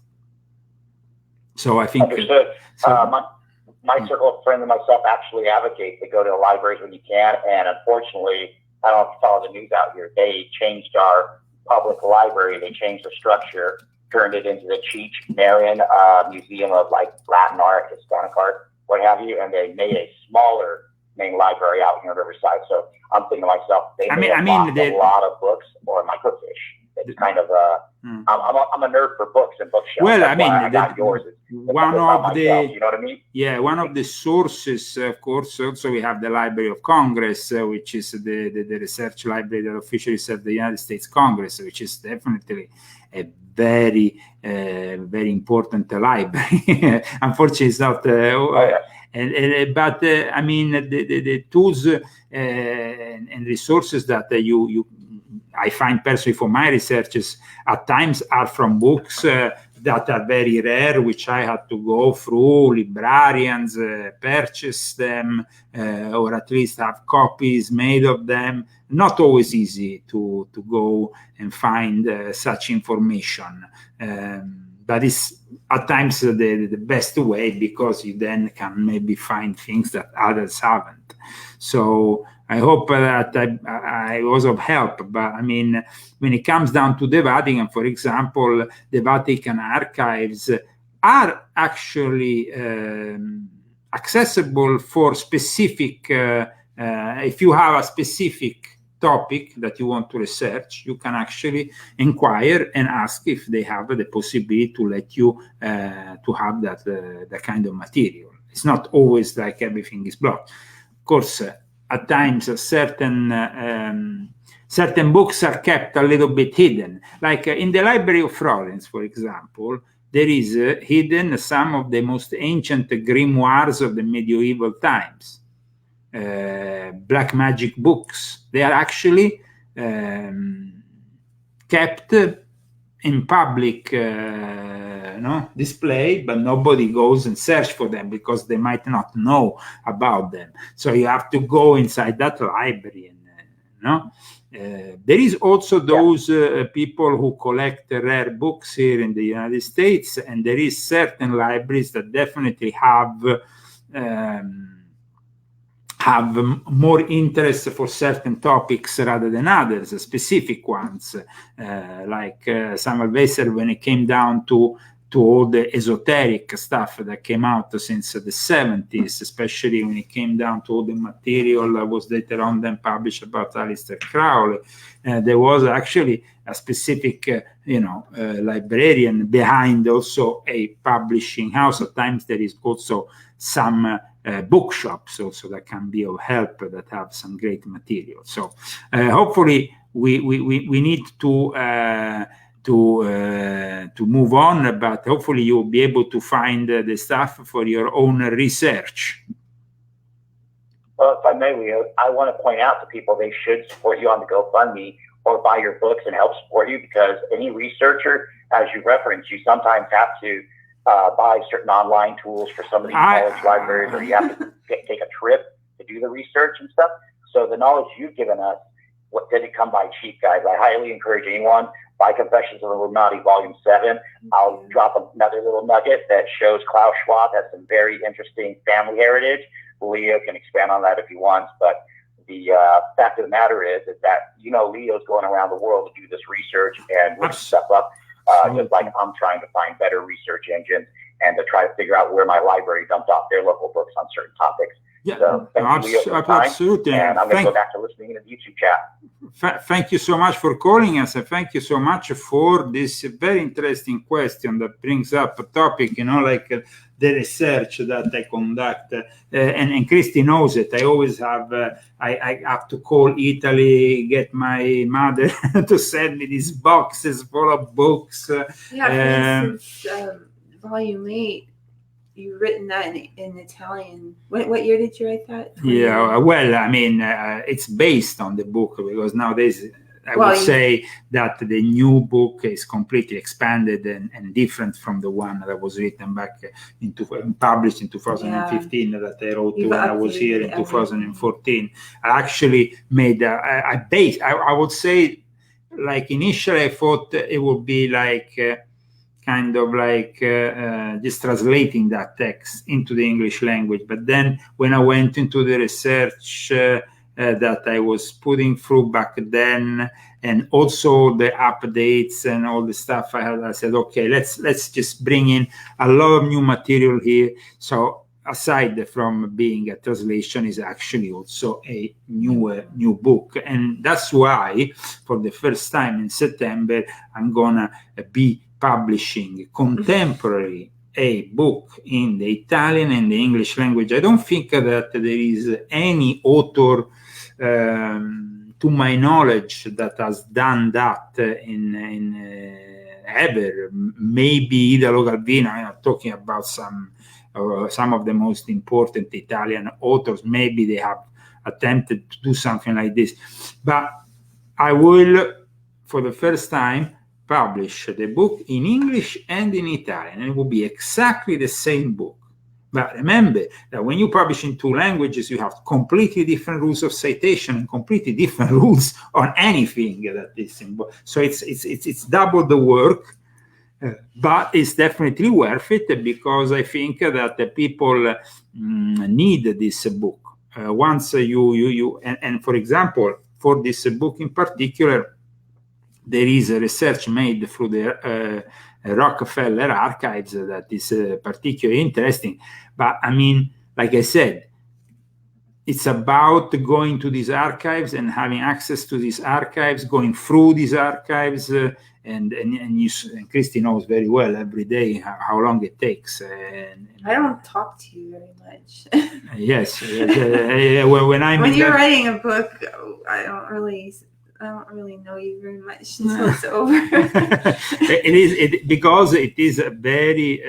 Speaker 1: So I think...
Speaker 14: Understood. My circle of friends and myself actually advocate to go to the libraries when you can, and unfortunately, I don't know if you follow the news out here, they changed our public library, they changed the structure, turned it into the Cheech Marion Museum of Latin art, Hispanic art, what have you, and they made a smaller main library out here in Riverside. So I'm thinking to myself, they may have lost a lot of books or microfiche. It's kind of I'm a nerd for books and bookshelves.
Speaker 1: Well,
Speaker 14: That's
Speaker 1: I mean,
Speaker 14: why I got yours.
Speaker 1: One of the,
Speaker 14: you know what I mean?
Speaker 1: Yeah, one of the sources, of course. Also, we have the Library of Congress, which is the research library that officially serves the United States Congress, which is definitely a very important library. Unfortunately, it's not. But I mean, the tools and resources that I find personally for my researches at times are from books that are very rare, which I had to go through, librarians purchase them, or at least have copies made of them. Not always easy to go and find such information. That is at times the best way, because you then can maybe find things that others haven't. So I hope that I was of help. But I mean, when it comes down to the Vatican, for example, the Vatican archives are actually accessible for specific, if you have a specific topic that you want to research, you can actually inquire and ask if they have the possibility to let you to have that kind of material. It's not always like everything is blocked. Of course, at times certain books are kept a little bit hidden. Like in the Library of Florence, for example, there is hidden some of the most ancient grimoires of the medieval times. Black magic books. They are actually kept in public display, but nobody goes and search for them because they might not know about them. So you have to go inside that library and no? There is also those people who collect rare books here in the United States, and there is certain libraries that definitely have more interest for certain topics rather than others, specific ones, like Samuel Weser, when it came down to all the esoteric stuff that came out since the 70s, especially when it came down to all the material that was later on then published about Aleister Crowley. There was actually a specific, librarian behind also a publishing house. At times there is also some bookshops also that can be of help, that have some great material. So hopefully we need to move on, but hopefully you'll be able to find the stuff for your own research.
Speaker 14: Well, if I may, Leo, I want to point out to people they should support you on the GoFundMe or buy your books and help support you, because any researcher, as you referenced, you sometimes have to buy certain online tools for some of these college libraries, or you have to take a trip to do the research and stuff. So the knowledge you've given us, what didn't come by cheap, guys. I highly encourage anyone, buy Confessions of the Illuminati, Volume 7. I'll drop another little nugget that shows Klaus Schwab has some very interesting family heritage. Leo can expand on that if he wants, but the fact of the matter is that, Leo's going around the world to do this research and look stuff up, just like I'm trying to find better research engines and to try to figure out where my library dumped off their local books on certain topics.
Speaker 1: Yeah,
Speaker 14: so thank you, Leo, for your time,
Speaker 1: absolutely.
Speaker 14: and I'm going to go back to listening in the YouTube chat.
Speaker 1: Thank you so much for calling us, and thank you so much for this very interesting question that brings up a topic, like the research that I conduct. And Christy knows it. I always have, I have to call Italy, get my mother to send me these boxes full of books.
Speaker 2: For instance, Volume 8. You've written that in Italian. What year did you write that?
Speaker 1: Yeah, well, I mean, it's based on the book, because nowadays I would say that the new book is completely expanded and different from the one that was written back published in 2015 that I wrote when I was here in 2014. I actually made a base. I would say, like, initially I thought it would be like kind of like just translating that text into the English language. But then when I went into the research that I was putting through back then, and also the updates and all the stuff I said, okay, let's just bring in a lot of new material here. So aside from being a translation, is actually also a new book. And that's why for the first time in September, I'm gonna be publishing contemporary a book in the Italian and the English language. I don't think that there is any author, to my knowledge, that has done that in ever. Maybe Italo Calvino. I'm talking about some of the most important Italian authors. Maybe they have attempted to do something like this. But I will, for the first time, publish the book in English and in Italian, and it will be exactly the same book. But remember that when you publish in two languages, you have completely different rules of citation and completely different rules on anything that is in book. So it's double the work, but it's definitely worth it, because I think that the people need this book. Once you and for example, for this book in particular, there is a research made through the Rockefeller archives that is particularly interesting. But I mean, like I said, it's about going to these archives and having access to these archives, going through these archives, and Christy knows very well every day how long it takes.
Speaker 2: I don't talk to you very much.
Speaker 1: Yes, when
Speaker 2: you're writing a book, I don't really know you very much until it's over.
Speaker 1: Because it is a very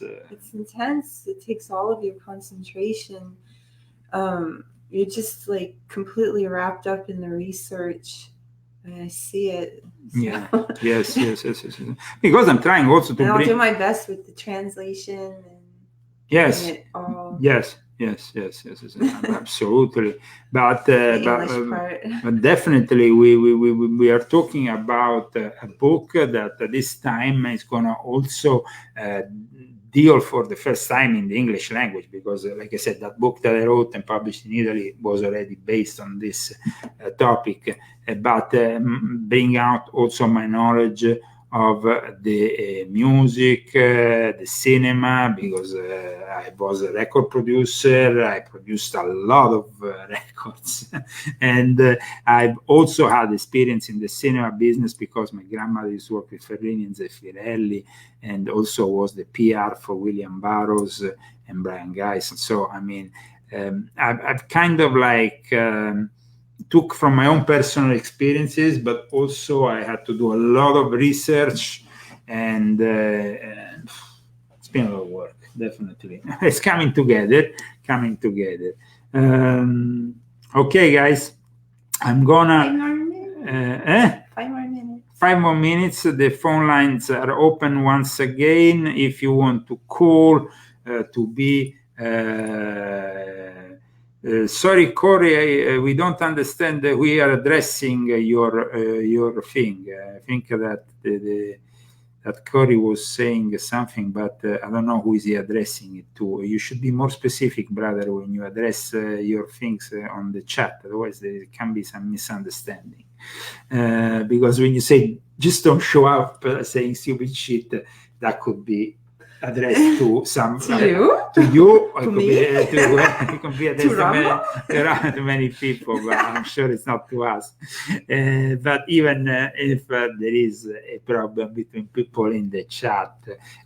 Speaker 2: it's intense. It takes all of your concentration. You're just like completely wrapped up in the research, and I see it. So.
Speaker 1: Yeah. Yes. Because I'm trying also to.
Speaker 2: And I'll do my best with the translation. And
Speaker 1: yes.
Speaker 2: it all.
Speaker 1: Yes. Yes, absolutely. But definitely, we are talking about a book that this time is going to also deal for the first time in the English language, because, like I said, that book that I wrote and published in Italy was already based on this topic, but bring out also my knowledge of the music, the cinema, because I was a record producer. I produced a lot of records, and I've also had experience in the cinema business because my grandmother used to work with Fellini and Zeffirelli, and also was the PR for William Burroughs and Brian Geis. And so, I mean, I've kind of like took from my own personal experiences, but also I had to do a lot of research, and it's been a lot of work, definitely. It's coming together. Okay, guys, I'm gonna 5 more minutes. The phone lines are open once again if you want to call to be sorry, Corey, we don't understand that we are addressing your thing. I think that that Corey was saying something, but I don't know who is he addressing it to. You should be more specific, brother, when you address your things on the chat. Otherwise, there can be some misunderstanding. Because when you say just don't show up saying stupid shit, that could be addressed to some to you, or it could be addressed to many people, but I'm sure it's not to us. But even if there is a problem between people in the chat,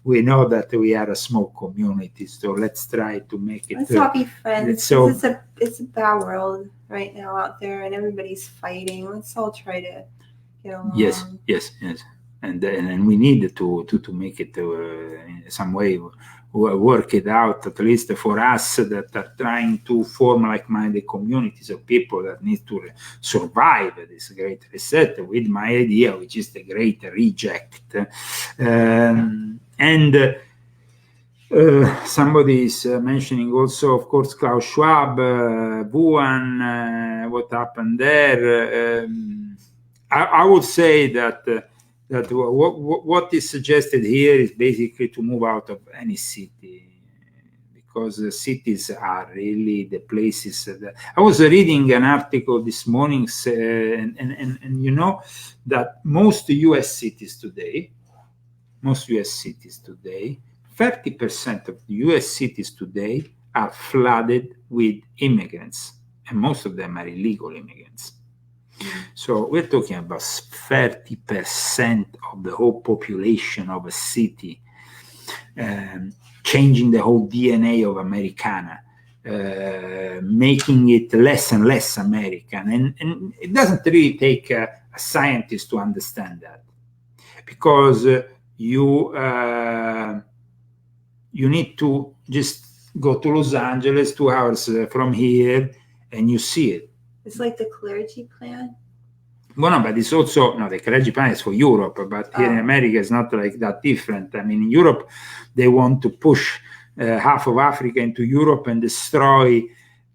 Speaker 1: we know that we are a small community, so let's try to make it.
Speaker 2: Let's all be friends. So it's a bad world right now out there, and everybody's fighting. Let's all try to get along.
Speaker 1: Yes. And we need to make it in some way work it out, at least for us that are trying to form like-minded communities of people that need to survive this great reset with my idea, which is the great reject. Somebody is mentioning also, of course, Klaus Schwab, Wuhan, what happened there. I would say that what is suggested here is basically to move out of any city, because the cities are really the places that I was reading an article this morning, and you know that most US cities today, 30% of the US cities today are flooded with immigrants, and most of them are illegal immigrants. So we're talking about 30% of the whole population of a city, changing the whole DNA of Americana, making it less and less American. And it doesn't really take a scientist to understand that, because you need to just go to Los Angeles, 2 hours from here, and you see it.
Speaker 2: It's like the clergy plan.
Speaker 1: Well, no, but it's also, the clergy plan is for Europe, but here in America it's not like that different. I mean, in Europe, they want to push half of Africa into Europe and destroy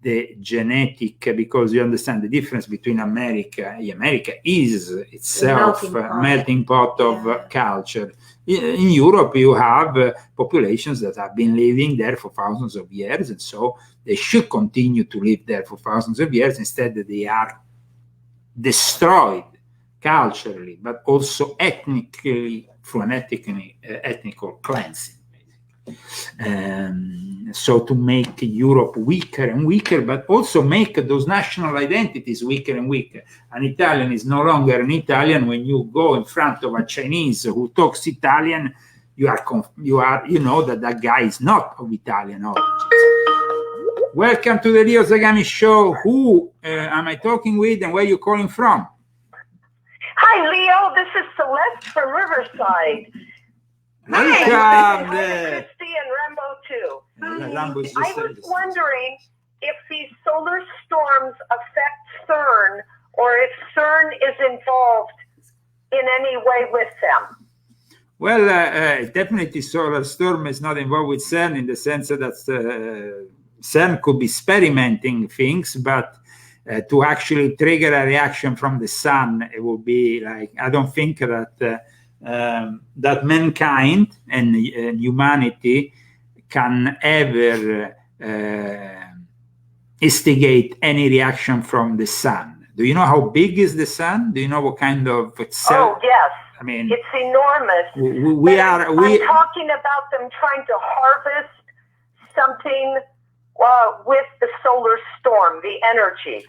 Speaker 1: the genetic, because you understand the difference between America. America is itself a melting pot of culture. In Europe, you have populations that have been living there for thousands of years, and so they should continue to live there for thousands of years. Instead, they are destroyed culturally, but also ethnically, through an ethnical cleansing. So to make Europe weaker and weaker, but also make those national identities weaker and weaker. An Italian is no longer an Italian when you go in front of a Chinese who talks Italian. You know that guy is not of Italian origin. Welcome to the Leo Zagami Show. Who am I talking with, and where are you calling from?
Speaker 15: Hi, Leo. This is Celeste from Riverside.
Speaker 1: Welcome.
Speaker 15: Christy and Rambo too. I was wondering if these solar storms affect CERN, or if CERN is involved in any way with them.
Speaker 1: Well, definitely solar storm is not involved with CERN, in the sense that CERN could be experimenting things, but to actually trigger a reaction from the sun, it would be like, I don't think that that mankind and humanity can ever instigate any reaction from the sun. Do you know how big is the sun? Do you know what kind of cell?
Speaker 15: Oh, yes.
Speaker 1: I mean,
Speaker 15: it's enormous. I'm talking about them trying to harvest something with the solar storm, the energy.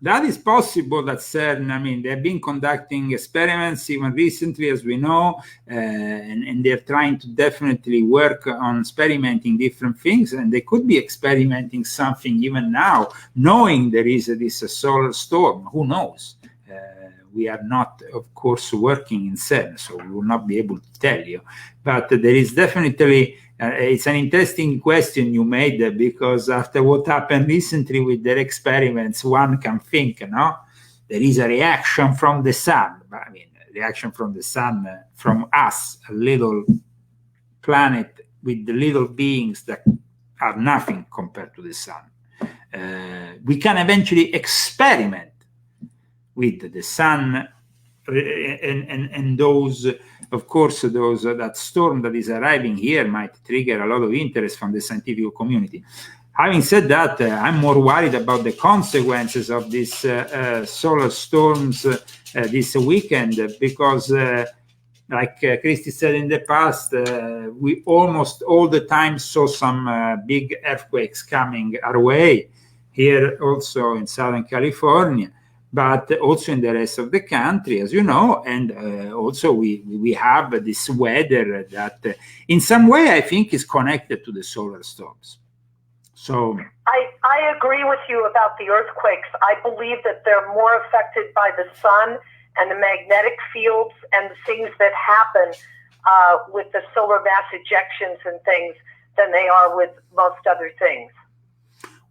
Speaker 1: That is possible. That CERN, I mean, they've been conducting experiments even recently, as we know, and they're trying to definitely work on experimenting different things, and they could be experimenting something even now, knowing there is this solar storm. Who knows? We are not, of course, working in CERN, so we will not be able to tell you. But there is definitely, it's an interesting question you made, because after what happened recently with their experiments, one can think, no, there is a reaction from the sun. But, I mean, reaction from the sun, from us, a little planet with the little beings that are nothing compared to the sun. We can eventually experiment with the sun and those, of course, those that storm that is arriving here might trigger a lot of interest from the scientific community. Having said that, I'm more worried about the consequences of these solar storms this weekend, because like Christy said in the past, we almost all the time saw some big earthquakes coming our way, here also in Southern California, but also in the rest of the country, as you know, and also we have this weather that in some way I think is connected to the solar storms. So
Speaker 15: I agree with you about the earthquakes. I believe that they're more affected by the sun and the magnetic fields and the things that happen with the solar mass ejections and things than they are with most other things.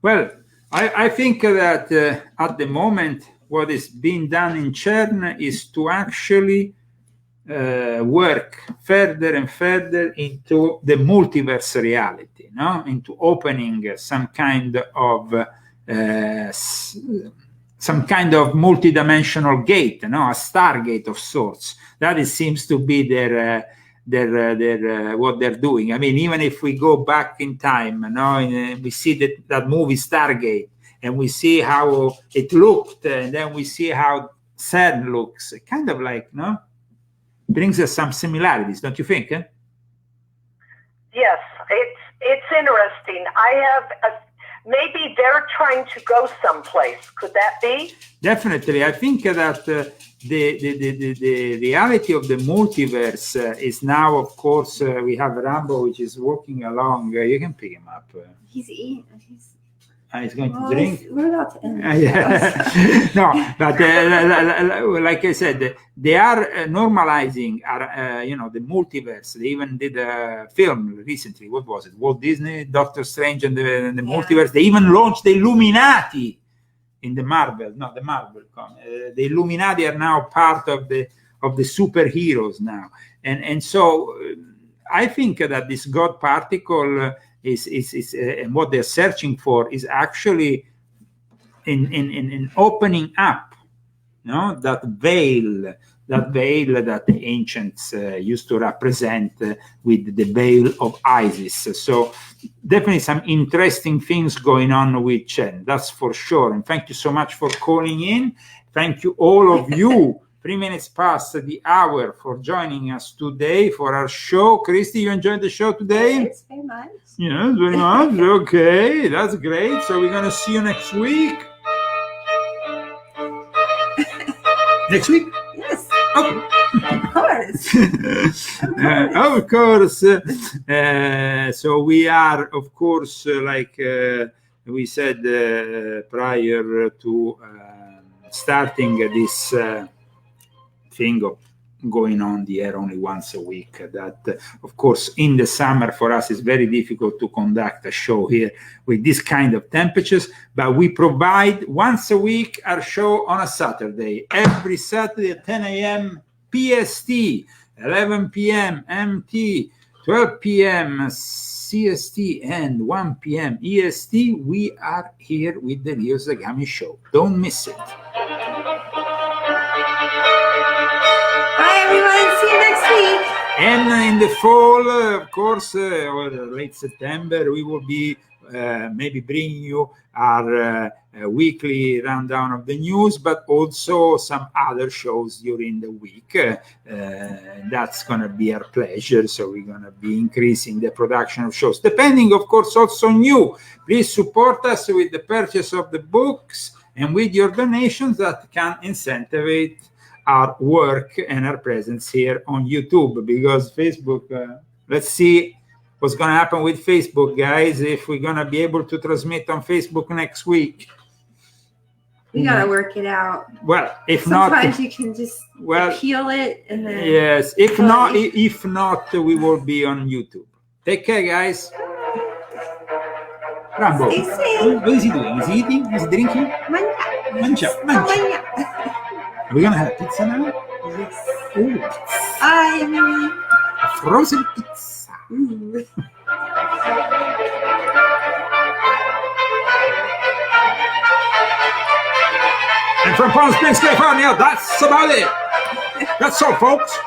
Speaker 1: Well, I think that at the moment, what is being done in CERN is to actually work further and further into the multiverse reality, no? Into opening some kind of multidimensional gate, no? A stargate of sorts. That seems to be their what they're doing. I mean, even if we go back in time, no? We see that movie Stargate, and we see how it looked, and then we see how CERN looks. Kind of like, no? Brings us some similarities, don't you think? Eh?
Speaker 15: Yes, it's interesting. Maybe they're trying to go someplace. Could that be?
Speaker 1: Definitely. I think that the reality of the multiverse is now, of course, we have Rambo, which is walking along. You can pick him up.
Speaker 2: He's eating.
Speaker 1: He's going to drink.
Speaker 2: We're about to end.
Speaker 1: No, but like I said, they are normalizing, the multiverse. They even did a film recently. What was it? Walt Disney, Doctor Strange, and the multiverse. They even launched the Illuminati in the Marvel. No, the Marvel. The Illuminati are now part of the superheroes now, and so I think that this God particle is and what they're searching for is actually in opening up, no, that veil that the ancients used to represent with the veil of Isis. So definitely some interesting things going on with CERN, that's for sure. And thank you so much for calling in. Thank you all of you. 3 minutes past the hour for joining us today for our show. Christy, you enjoyed the show today?
Speaker 2: Yes, very much.
Speaker 1: Yes, very much. Okay, that's great. So we're going to see you next week. Next week?
Speaker 2: Yes.
Speaker 1: Okay.
Speaker 2: Of course.
Speaker 1: Of course. So we are, of course, like we said prior to starting this thing of going on the air only once a week, that of course in the summer for us is very difficult to conduct a show here with this kind of temperatures, but we provide once a week our show on a Saturday, every Saturday at 10 a.m. PST, 11 p.m. MT, 12 p.m. CST and 1 p.m. EST, we are here with the Leo Zagami Show. Don't miss it.
Speaker 2: Bye, everyone. See you next week.
Speaker 1: And in the fall, of course, or late September, we will be maybe bringing you our weekly rundown of the news, but also some other shows during the week. That's going to be our pleasure. So we're going to be increasing the production of shows, depending, of course, also on you. Please support us with the purchase of the books and with your donations that can incentivize our work and our presence here on YouTube, because Facebook, let's see what's going to happen with Facebook, guys, if we're going to be able to transmit on Facebook next week.
Speaker 2: We got to work it out.
Speaker 1: Well, if
Speaker 2: sometimes
Speaker 1: not,
Speaker 2: you can just appeal it and then.
Speaker 1: Yes, if not, we will be on YouTube. Take care, guys. Rambo, what is he doing? Is he eating? Is he drinking? Mangia. Are we going to have pizza now?
Speaker 2: Yes.
Speaker 1: Ooh. Frozen pizza. And from Palm Springs, California, that's about it. That's all, folks.